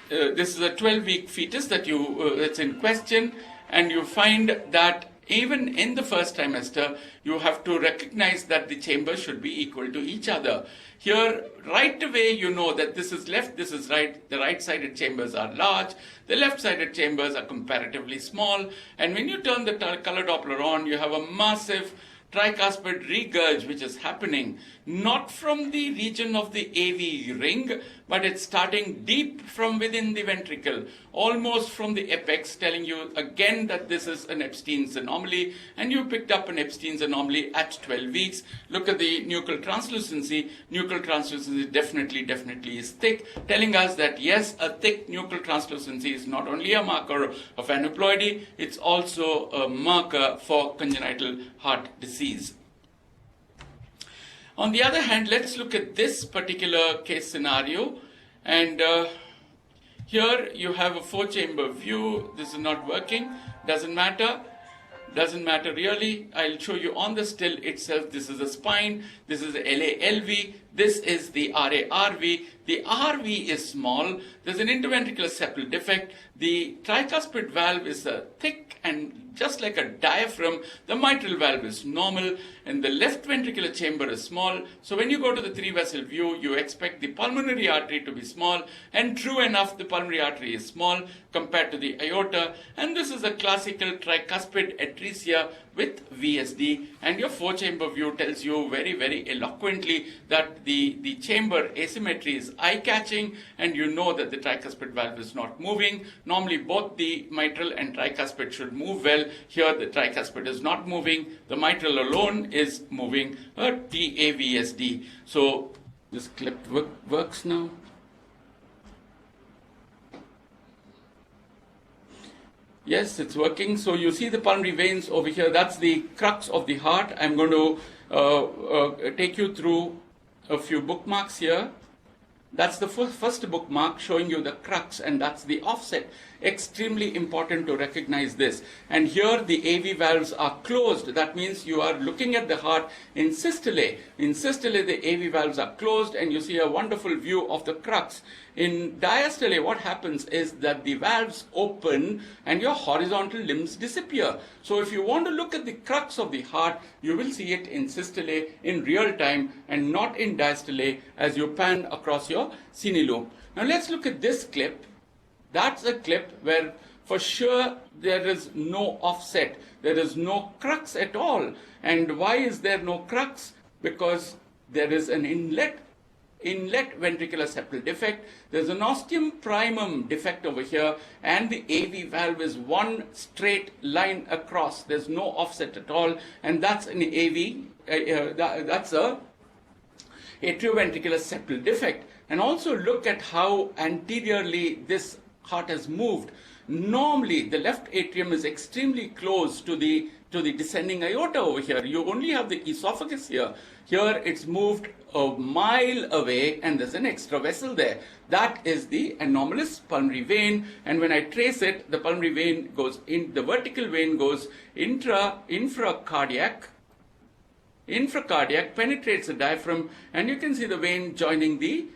This is a 12-week fetus that's in question, and you find that even in the first trimester, you have to recognize that the chambers should be equal to each other. Here, right away, you know that this is left, this is right. The right-sided chambers are large, the left-sided chambers are comparatively small, and when you turn the color Doppler on, you have a massive tricuspid regurg which is happening, not from the region of the AV ring, but it's starting deep from within the ventricle, almost from the apex, telling you again that this is an Epstein's anomaly, and you picked up an Epstein's anomaly at 12 weeks. Look at the nuchal translucency. Nuchal translucency definitely is thick, telling us that yes, a thick nuchal translucency is not only a marker of aneuploidy, it's also a marker for congenital heart disease. On the other hand, let's look at this particular case scenario, and here you have a four-chamber view. This is not working, doesn't matter really. I'll show you on the still itself. This is a spine, this is the LALV, this is the RARV. The RV is small, there's an interventricular septal defect, the tricuspid valve is thick and just like a diaphragm. The mitral valve is normal, and the left ventricular chamber is small. So when you go to the three-vessel view, you expect the pulmonary artery to be small, and true enough, the pulmonary artery is small compared to the aorta, and this is a classical tricuspid atresia with VSD, and your four-chamber view tells you very, very eloquently that the chamber asymmetry is eye-catching, and you know that the tricuspid valve is not moving. Normally, both the mitral and tricuspid should move well. Here, the tricuspid is not moving. The mitral alone is moving, a TAVSD. So, this clip works now. Yes, it's working. So you see the pulmonary veins over here. That's the crux of the heart. I'm going to take you through a few bookmarks here. That's the first bookmark showing you the crux, and that's the offset. Extremely important to recognize this. And here the AV valves are closed. That means you are looking at the heart in systole. In systole, the AV valves are closed, and you see a wonderful view of the crux. In diastole, what happens is that the valves open and your horizontal limbs disappear. So if you want to look at the crux of the heart, you will see it in systole in real time and not in diastole as you pan across your cine loop. Now let's look at this clip. That's a clip where for sure there is no offset. There is no crux at all. And why is there no crux? Because there is an inlet ventricular septal defect. There's an ostium primum defect over here, and the AV valve is one straight line across. There's no offset at all, and that's an AV, that's a atrioventricular septal defect. And also look at how anteriorly this heart has moved. Normally, the left atrium is extremely close to the descending aorta over here. You only have the esophagus here. Here it's moved a mile away, and there's an extra vessel there. That is the anomalous pulmonary vein, and when I trace it, the pulmonary vein goes in, the vertical vein goes infracardiac, penetrates the diaphragm, and you can see the vein joining the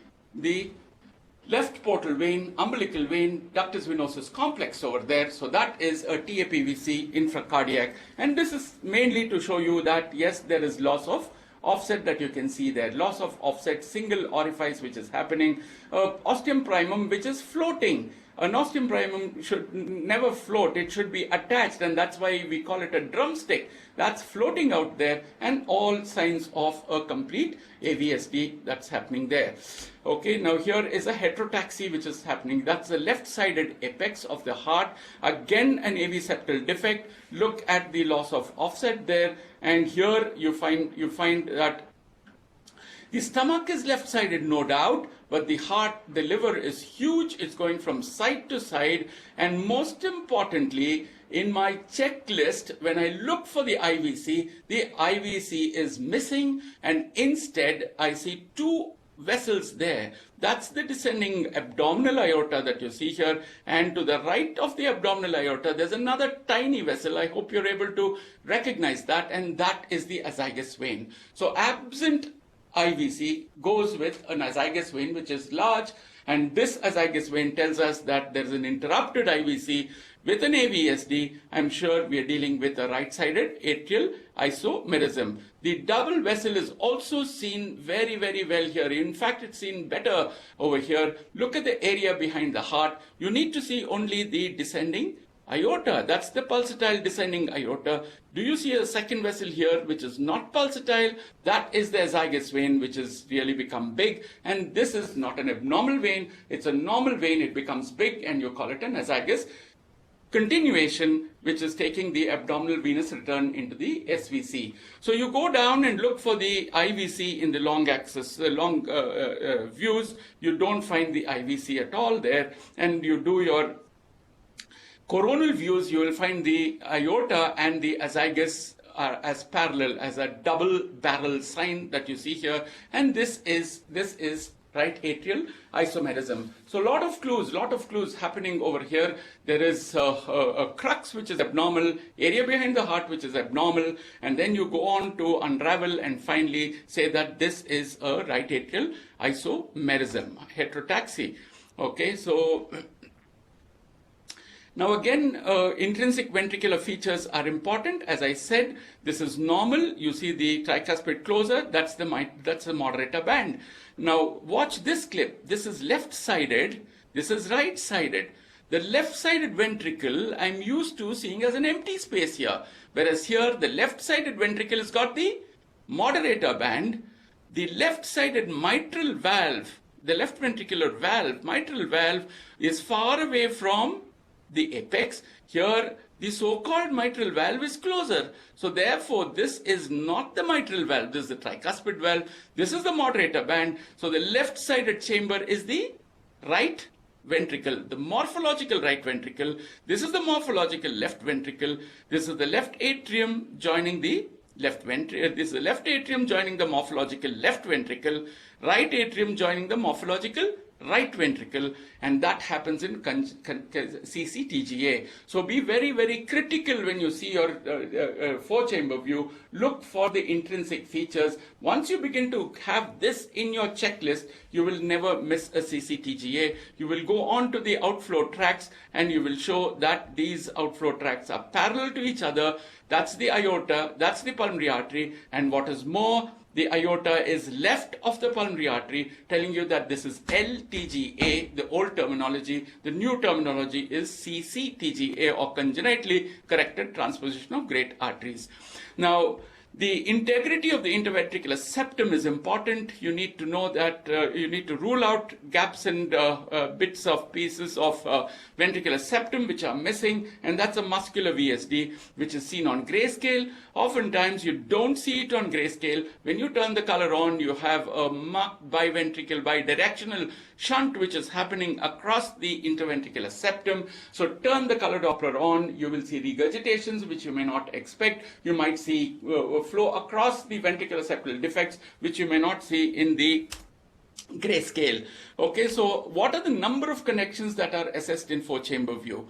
left portal vein, umbilical vein, ductus venosus complex over there. So that is a TAPVC infracardiac, and this is mainly to show you that yes, there is loss of offset that you can see there. Loss of offset, single orifice which is happening, ostium primum which is floating. An ostium primum should never float, it should be attached, and that's why we call it a drumstick. That's floating out there, and all signs of a complete AVSD that's happening there. Okay, now here is a heterotaxy which is happening. That's the left-sided apex of the heart. Again, an AV septal defect. Look at the loss of offset there, and here you find that the stomach is left-sided, no doubt, but the heart, the liver is huge. It's going from side to side, and most importantly, in my checklist, when I look for the IVC is missing, and instead I see two vessels there. That's the descending abdominal aorta that you see here, and to the right of the abdominal aorta there's another tiny vessel. I hope you're able to recognize that, and that is the azygous vein. So absent IVC goes with an azygous vein which is large, and this azygous vein tells us that there's an interrupted IVC with an AVSD. I'm sure we are dealing with a right-sided atrial isomerism. The double vessel is also seen very, very well here. In fact, it's seen better over here. Look at the area behind the heart. You need to see only the descending aorta. That's the pulsatile descending aorta. Do you see a second vessel here which is not pulsatile? That is the azygous vein which has really become big, and this is not an abnormal vein, it's a normal vein. It becomes big and you call it an azygous continuation, which is taking the abdominal venous return into the SVC. So you go down and look for the IVC in the long axis, the long views. You don't find the IVC at all there, and you do your coronal views, you will find the aorta and the azygous are as parallel, as a double barrel sign that you see here, and this is right atrial isomerism. So a lot of clues happening over here. There is a crux which is abnormal, area behind the heart which is abnormal, and then you go on to unravel and finally say that this is a right atrial isomerism, heterotaxy. Okay, so now again, intrinsic ventricular features are important. As I said, this is normal. You see the tricuspid closer, that's the moderator band. Now watch this clip. This is left-sided, this is right-sided. The left-sided ventricle I'm used to seeing as an empty space here, whereas here the left-sided ventricle has got the moderator band. The left-sided mitral valve, the left ventricular valve, mitral valve, is far away from the apex. Here the so-called mitral valve is closer. So therefore this is not the mitral valve, this is the tricuspid valve, this is the moderator band. So the left-sided chamber is the right ventricle, the morphological right ventricle. This is the morphological left ventricle. This is the left atrium joining the left ventricle. This is the left atrium joining the morphological left ventricle, right atrium joining the morphological right ventricle, and that happens in CCTGA. So be very, very critical when you see your four-chamber view. Look for the intrinsic features. Once you begin to have this in your checklist, you will never miss a CCTGA. You will go on to the outflow tracts, and you will show that these outflow tracts are parallel to each other. That's the aorta, that's the pulmonary artery, and what is more, the aorta is left of the pulmonary artery, telling you that this is LTGA, the old terminology. The new terminology is CCTGA, or congenitally corrected transposition of great arteries. Now, the integrity of the interventricular septum is important. You need to know that you need to rule out gaps and bits of pieces of ventricular septum which are missing, and that's a muscular VSD which is seen on grayscale. Oftentimes you don't see it on grayscale. When you turn the color on, you have a marked biventricle bidirectional shunt which is happening across the interventricular septum. So turn the color Doppler on, you will see regurgitations which you may not expect. You might see flow across the ventricular septal defects which you may not see in the grayscale. Okay, so what are the number of connections that are assessed in four-chamber view?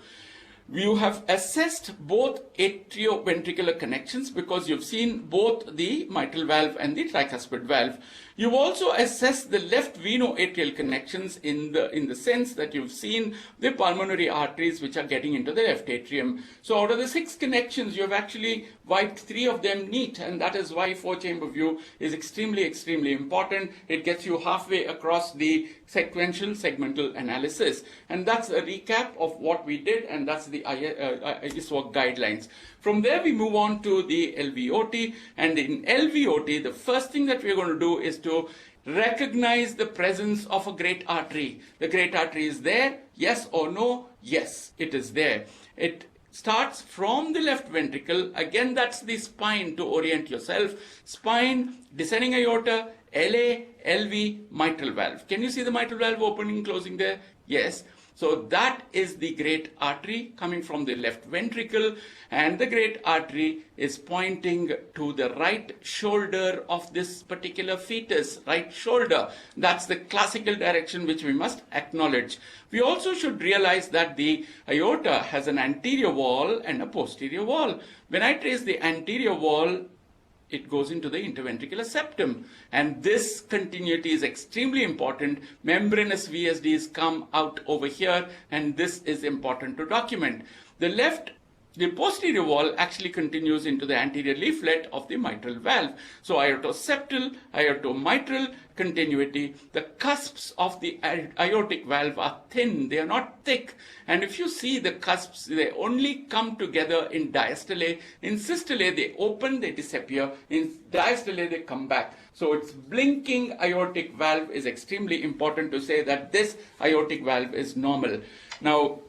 You have assessed both atrioventricular connections because you've seen both the mitral valve and the tricuspid valve. You've also assessed the left veno-atrial connections in the sense that you've seen the pulmonary arteries which are getting into the left atrium. So out of the 6 connections, you have actually wiped 3 of them neat, and that is why four-chamber view is extremely, extremely important. It gets you halfway across the sequential segmental analysis. And that's a recap of what we did, and that's the ISWOC guidelines. From there, we move on to the LVOT, and in LVOT, the first thing that we're going to do is to recognize the presence of a great artery. The great artery is there, yes or no? Yes, it is there. It starts from the left ventricle. Again, that's the spine to orient yourself. Spine, descending aorta, LA, LV, mitral valve. Can you see the mitral valve opening, closing there? Yes. So that is the great artery coming from the left ventricle, and the great artery is pointing to the right shoulder of this particular fetus, right shoulder. That's the classical direction which we must acknowledge. We also should realize that the aorta has an anterior wall and a posterior wall. When I trace the anterior wall, it goes into the interventricular septum, and this continuity is extremely important. Membranous VSDs come out over here, and this is important to document. The posterior wall actually continues into the anterior leaflet of the mitral valve. So aortoseptal, aortomitral continuity. The cusps of the aortic valve are thin, they are not thick. And if you see the cusps, they only come together in diastole. In systole, they open, they disappear. In diastole, they come back. So its blinking aortic valve is extremely important to say that this aortic valve is normal. Now,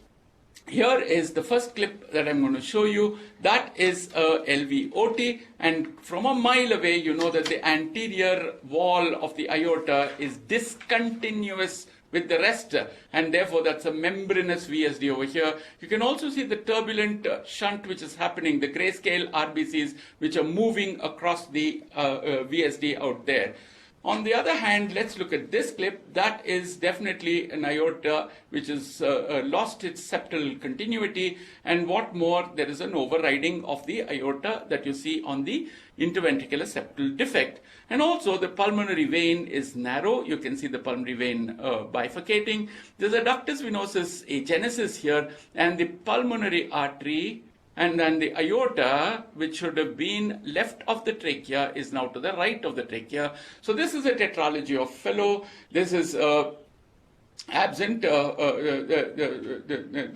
here is the first clip that I'm going to show you. That is a LVOT, and from a mile away you know that the anterior wall of the aorta is discontinuous with the rest, and therefore that's a membranous VSD over here. You can also see the turbulent shunt which is happening, the grayscale RBCs which are moving across the VSD out there. On the other hand, let's look at this clip. That is definitely an aorta which has lost its septal continuity, and what more, there is an overriding of the aorta that you see on the interventricular septal defect. And also the pulmonary vein is narrow. You can see the pulmonary vein bifurcating. There's a ductus venosus agenesis here, and the pulmonary artery and then the aorta, which should have been left of the trachea, is now to the right of the trachea. So this is a tetralogy of Fallot. This is absent. This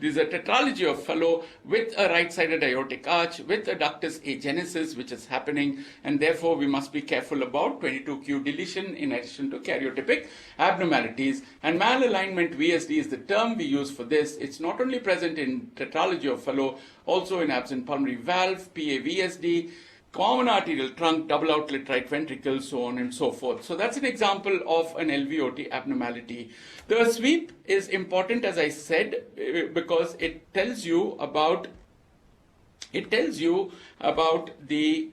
is a tetralogy of Fallot with a right-sided aortic arch, with a ductus agenesis which is happening, and therefore we must be careful about 22q deletion in addition to karyotypic abnormalities. And malalignment VSD is the term we use for this. It's not only present in tetralogy of Fallot, also in absent pulmonary valve, PA VSD, common arterial trunk, double outlet right ventricle, so on and so forth. So that's an example of an LVOT abnormality. The sweep is important, as I said, because it tells you about the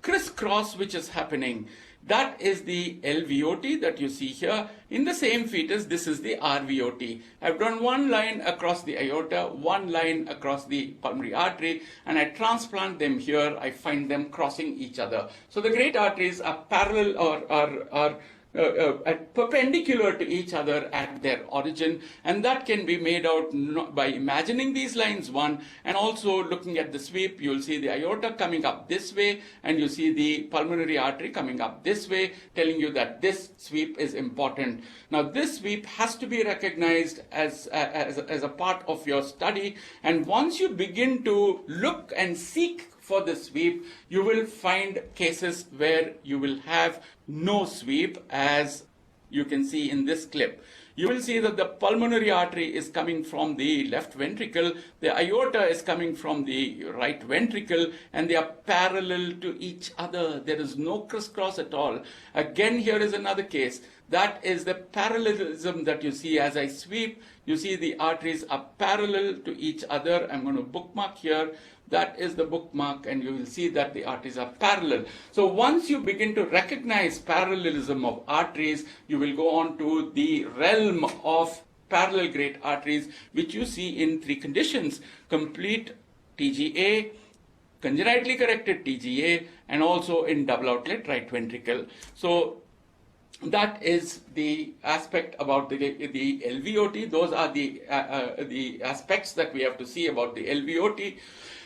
crisscross which is happening. That is the LVOT that you see here. In the same fetus, this is the RVOT. I've drawn one line across the aorta, one line across the pulmonary artery, and I transplant them here. I find them crossing each other. So the great arteries are parallel or are perpendicular to each other at their origin, and that can be made out by imagining these lines one, and also looking at the sweep. You'll see the aorta coming up this way, and you see the pulmonary artery coming up this way, telling you that this sweep is important. Now this sweep has to be recognized as a part of your study, and once you begin to look and seek for the sweep, you will find cases where you will have no sweep, as you can see in this clip. You will see that the pulmonary artery is coming from the left ventricle, the aorta is coming from the right ventricle, and they are parallel to each other. There is no crisscross at all. Again, here is another case. That is the parallelism that you see as I sweep. You see the arteries are parallel to each other. I'm going to bookmark here. That is the bookmark, and you will see that the arteries are parallel. So once you begin to recognize parallelism of arteries, you will go on to the realm of parallel great arteries, which you see in three conditions: complete TGA, congenitally corrected TGA, and also in double outlet right ventricle. So that is the aspect about the LVOT. Those are the aspects that we have to see about the LVOT.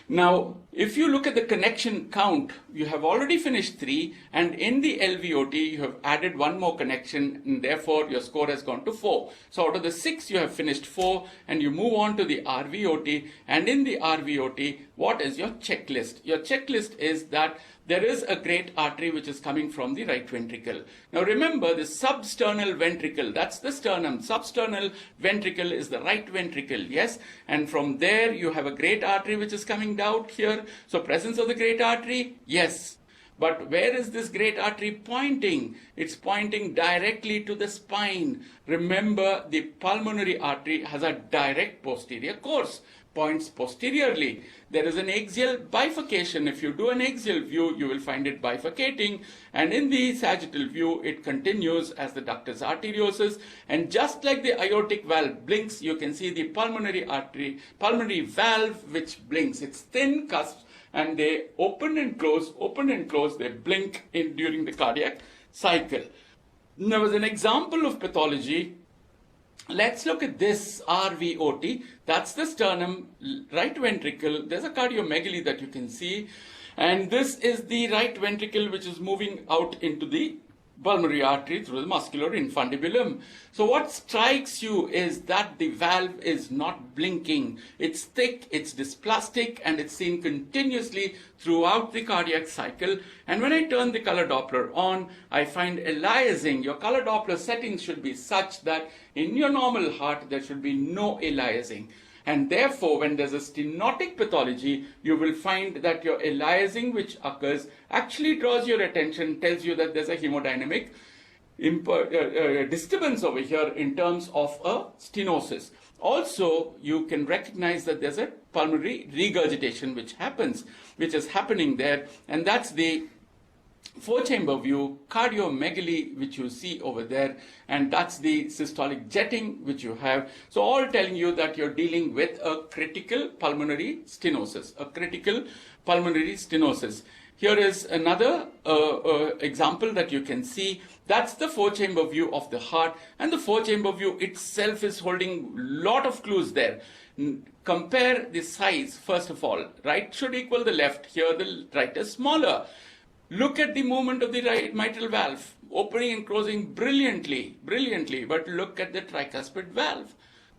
Now, if you look at the connection count, you have already finished 3, and in the LVOT, you have added one more connection, and therefore your score has gone to 4. So out of the 6, you have finished 4, and you move on to the RVOT, and in the RVOT, what is your checklist? Your checklist is that there is a great artery which is coming from the right ventricle. Now remember, the substernal ventricle, that's the sternum. Substernal ventricle is the right ventricle, yes? And from there, you have a great artery which is coming down here. So presence of the great artery, yes. But where is this great artery pointing? It's pointing directly to the spine. Remember, the pulmonary artery has a direct posterior course, points posteriorly. There is an axial bifurcation. If you do an axial view, you will find it bifurcating, and in the sagittal view, it continues as the ductus arteriosus, and just like the aortic valve blinks, you can see the pulmonary valve which blinks. It's thin cusps, and they open and close, they blink during the cardiac cycle. Now, as an example of pathology, let's look at this RVOT. That's the sternum, right ventricle. There's a cardiomegaly that you can see. And this is the right ventricle which is moving out into the pulmonary artery through the muscular infundibulum. So what strikes you is that the valve is not blinking. It's thick, it's dysplastic, and it's seen continuously throughout the cardiac cycle. And when I turn the color Doppler on, I find aliasing. Your color Doppler settings should be such that in your normal heart, there should be no aliasing. And therefore, when there's a stenotic pathology, you will find that your aliasing which occurs actually draws your attention, tells you that there's a hemodynamic disturbance over here in terms of a stenosis. Also, you can recognize that there's a pulmonary regurgitation which is happening there, and that's the 4-chamber view, cardiomegaly, which you see over there, and that's the systolic jetting which you have. So all telling you that you're dealing with a critical pulmonary stenosis, Here is another example that you can see. That's the 4-chamber view of the heart, and the 4-chamber view itself is holding a lot of clues there. Compare the size, first of all. Right should equal the left. Here the right is smaller. Look at the movement of the right mitral valve, opening and closing brilliantly, but look at the tricuspid valve.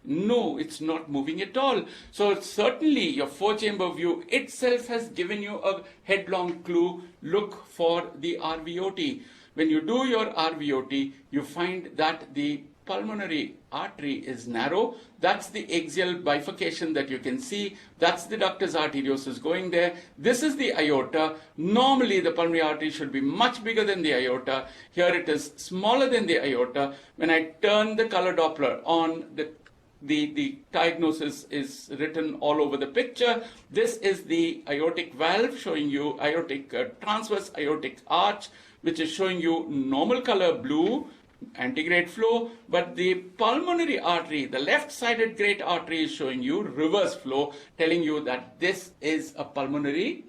No, it's not moving at all. So certainly your 4-chamber view itself has given you a headlong clue. Look for the RVOT. When you do your RVOT, you find that the pulmonary artery is narrow. That's the axial bifurcation that you can see. That's the ductus arteriosus going there. This is the aorta. Normally the pulmonary artery should be much bigger than the aorta. Here it is smaller than the aorta. When I turn the color Doppler on, the the diagnosis is written all over the picture. This is the aortic valve showing you transverse aortic arch, which is showing you normal color blue, antegrade flow, but the pulmonary artery, the left-sided great artery, is showing you reverse flow, telling you that this is a pulmonary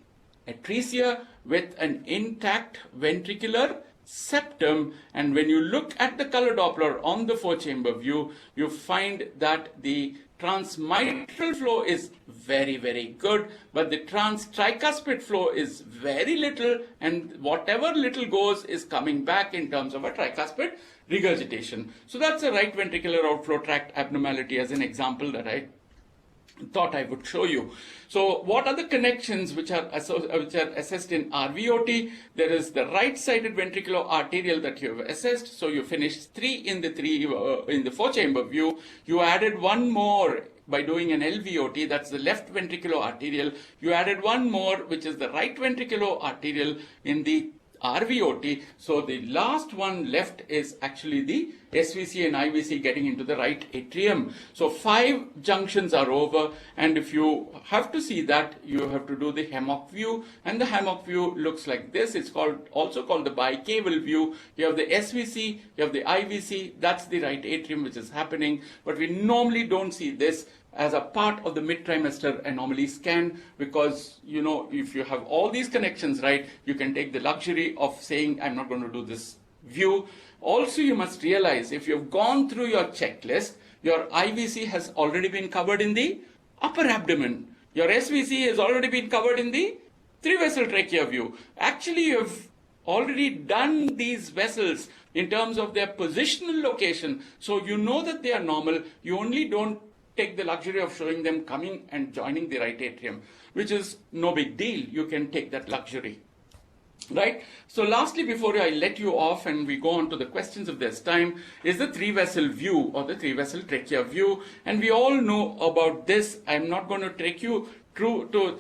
atresia with an intact ventricular septum. And when you look at the color Doppler on the four-chamber view, you find that the transmitral flow is very, very good, but the tricuspid flow is very little, and whatever little goes is coming back in terms of a tricuspid regurgitation. So that's a right ventricular outflow tract abnormality as an example that I thought I would show you. So what are the connections which are assessed in RVOT? There is the right-sided ventricular arterial that you have assessed. So you finished three in the four-chamber view. You added one more by doing an LVOT, that's the left ventricular arterial. You added one more, which is the right ventricular arterial in the RVOT. So the last one left is actually the SVC and IVC getting into the right atrium. So 5 junctions are over, and if you have to see that, you have to do the hammock view, and the hammock view looks like this. It's also called the bicaval view. You have the SVC, you have the IVC, that's the right atrium which is happening, but we normally don't see this as a part of the mid-trimester anomaly scan, because if you have all these connections right, you can take the luxury of saying I'm not going to do this view. Also, you must realize if you've gone through your checklist, your IVC has already been covered in the upper abdomen. Your SVC has already been covered in the 3-vessel trachea view. Actually, you have already done these vessels in terms of their positional location, so you know that they are normal. You only don't take the luxury of showing them coming and joining the right atrium, which is no big deal. You can take that luxury, right? So lastly, before I let you off and we go on to the questions if there's time, is the 3-vessel view or the 3-vessel trachea view. And we all know about this. I'm not going to take you through to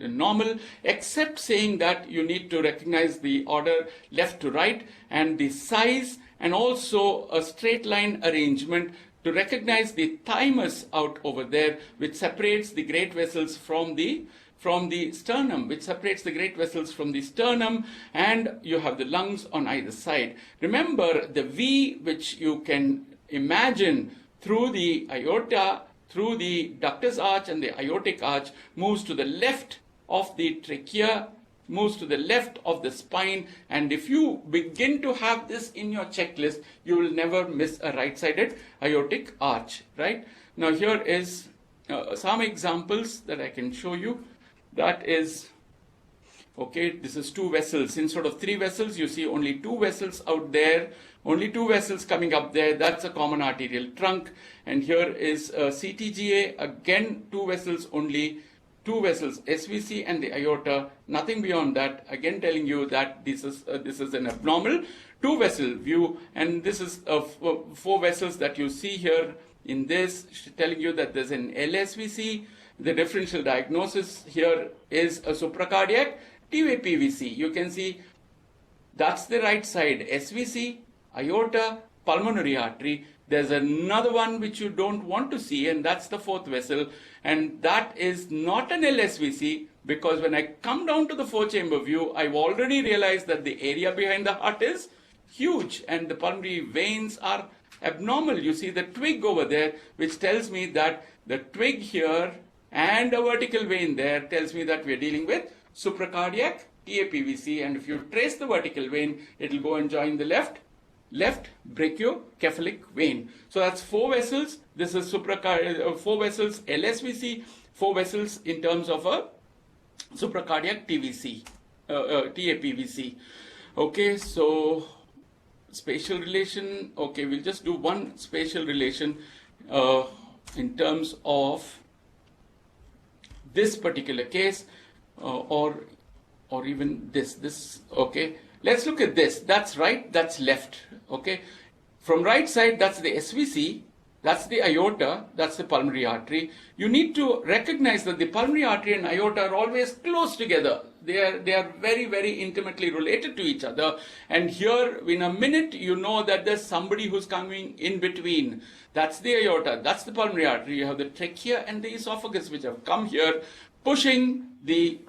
the normal, except saying that you need to recognize the order left to right and the size, and also a straight line arrangement to recognize the thymus out over there, which separates the great vessels from the sternum, and you have the lungs on either side. Remember, the V, which you can imagine through the aorta, through the ductus arch and the aortic arch, moves to the left of the trachea, moves to the left of the spine, and if you begin to have this in your checklist, you will never miss a right-sided aortic arch, right? Now here is some examples that I can show you. That is, okay, this is 2 vessels. Instead of 3 vessels, you see only 2 vessels out there, only 2 vessels coming up there. That's a common arterial trunk. And here is CTGA, again 2 vessels only. 2 vessels, SVC and the aorta, nothing beyond that. Again telling you that this is an abnormal 2-vessel view, and this is 4 vessels that you see here in this, telling you that there's an LSVC. The differential diagnosis here is a supracardiac TVPVC. You can see that's the right side, SVC, aorta, pulmonary artery. There's another one which you don't want to see, and that's the 4th vessel, and that is not an LSVC, because when I come down to the 4-chamber view, I've already realized that the area behind the heart is huge and the pulmonary veins are abnormal. You see the twig over there, which tells me that the twig here and a vertical vein there tells me that we're dealing with supracardiac TAPVC, and if you trace the vertical vein, it'll go and join the left brachiocephalic vein. So that's 4 vessels. This is 4 vessels LSVC, 4 vessels in terms of a supracardiac TAPVC. Okay, so spatial relation. Okay, we'll just do one spatial relation in terms of this particular case, or even this. Okay, let's look at this. That's right, that's left. Okay, from right side, that's the SVC. That's the aorta, that's the pulmonary artery. You need to recognize that the pulmonary artery and aorta are always close together. They are very, very intimately related to each other. And here, in a minute, you know that there's somebody who's coming in between. That's the aorta, that's the pulmonary artery. You have the trachea and the esophagus, which have come here, pushing the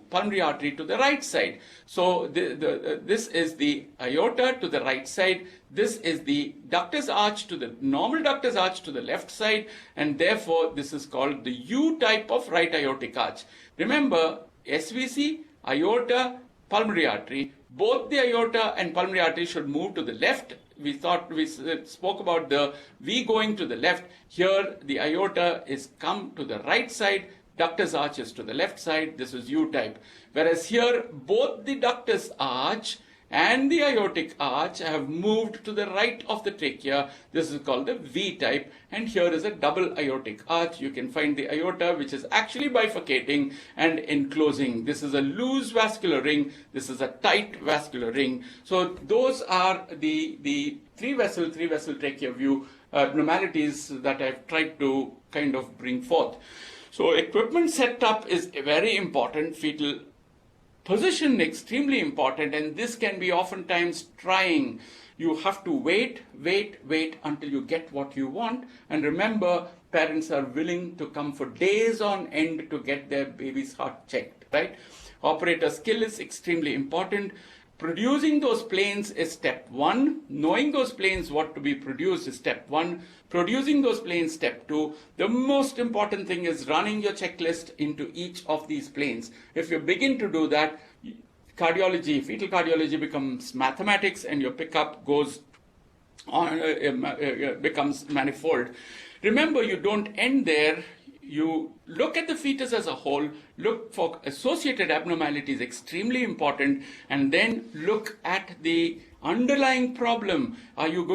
pulmonary artery to the right side. So this is the aorta to the right side. This is the ductus arch to the normal ductus arch to the left side, and therefore this is called the U type of right aortic arch. Remember, SVC, aorta, pulmonary artery, both the aorta and pulmonary artery should move to the left. We spoke about the V going to the left. Here the aorta is come to the right side, ductus arch is to the left side. This is U type. Whereas here both the ductus arch and the aortic arch have moved to the right of the trachea. This is called the V type, and here is a double aortic arch. You can find the aorta, which is actually bifurcating and enclosing. This is a loose vascular ring. This is a tight vascular ring. So those are the three vessel trachea view abnormalities that I've tried to kind of bring forth. So equipment setup is very important. Fetal position extremely important, and this can be oftentimes trying. You have to wait until you get what you want. And remember, parents are willing to come for days on end to get their baby's heart checked, right? Operator skill is extremely important. Producing those planes is step one. Knowing those planes, what to be produced, is step one. Producing those planes, step two. The most important thing is running your checklist into each of these planes. If you begin to do that, cardiology, fetal cardiology becomes mathematics, and your pickup goes on, becomes manifold. Remember, you don't end there. You look at the fetus as a whole, look for associated abnormalities, extremely important, and then look at the underlying problem. Are you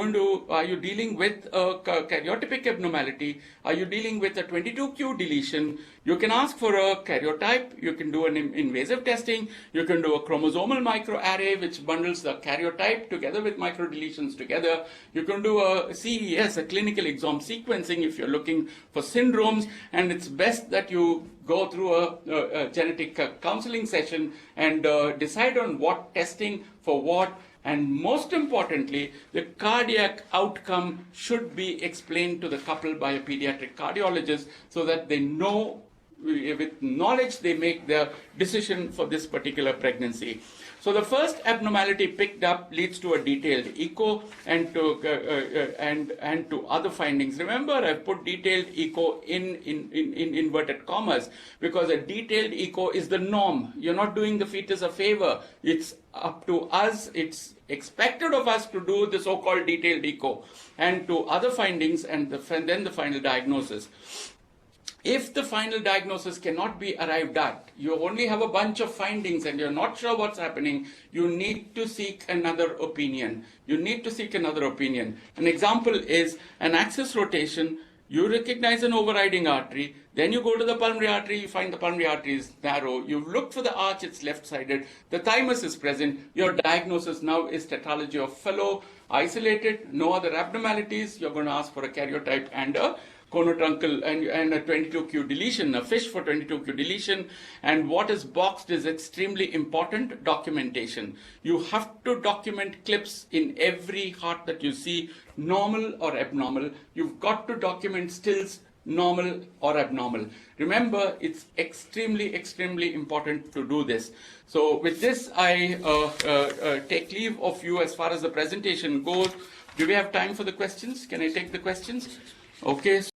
dealing with a karyotypic abnormality? Are you dealing with a 22q deletion? You can ask for a karyotype. You can do an invasive testing. You can do a chromosomal microarray, which bundles the karyotype together with microdeletions together. You can do a CES, a clinical exome sequencing, if you're looking for syndromes, and it's best that you go through a genetic counseling session and decide on what testing for what. And most importantly, the cardiac outcome should be explained to the couple by a pediatric cardiologist so that they know, with knowledge, they make their decision for this particular pregnancy. So the first abnormality picked up leads to a detailed echo and to other findings. Remember, I've put detailed echo in inverted commas because a detailed echo is the norm. You're not doing the fetus a favor. It's up to us. It's expected of us to do the so-called detailed echo and to other findings, and then the final diagnosis. If the final diagnosis cannot be arrived at, you only have a bunch of findings and you're not sure what's happening, you need to seek another opinion. You need to seek another opinion. An example is an axis rotation. You recognize an overriding artery, then you go to the pulmonary artery, you find the pulmonary artery is narrow, you've looked for the arch, it's left-sided, the thymus is present, your diagnosis now is tetralogy of Fallot, isolated, no other abnormalities, you're going to ask for a karyotype and a conotruncal and a 22q deletion, a fish for 22q deletion. And what is boxed is extremely important: documentation. You have to document clips in every heart that you see, normal or abnormal. You've got to document stills, normal or abnormal. Remember, it's extremely important to do this. So with this, I take leave of you as far as the presentation goes. Do we have time for the questions? Can I take the questions? Okay.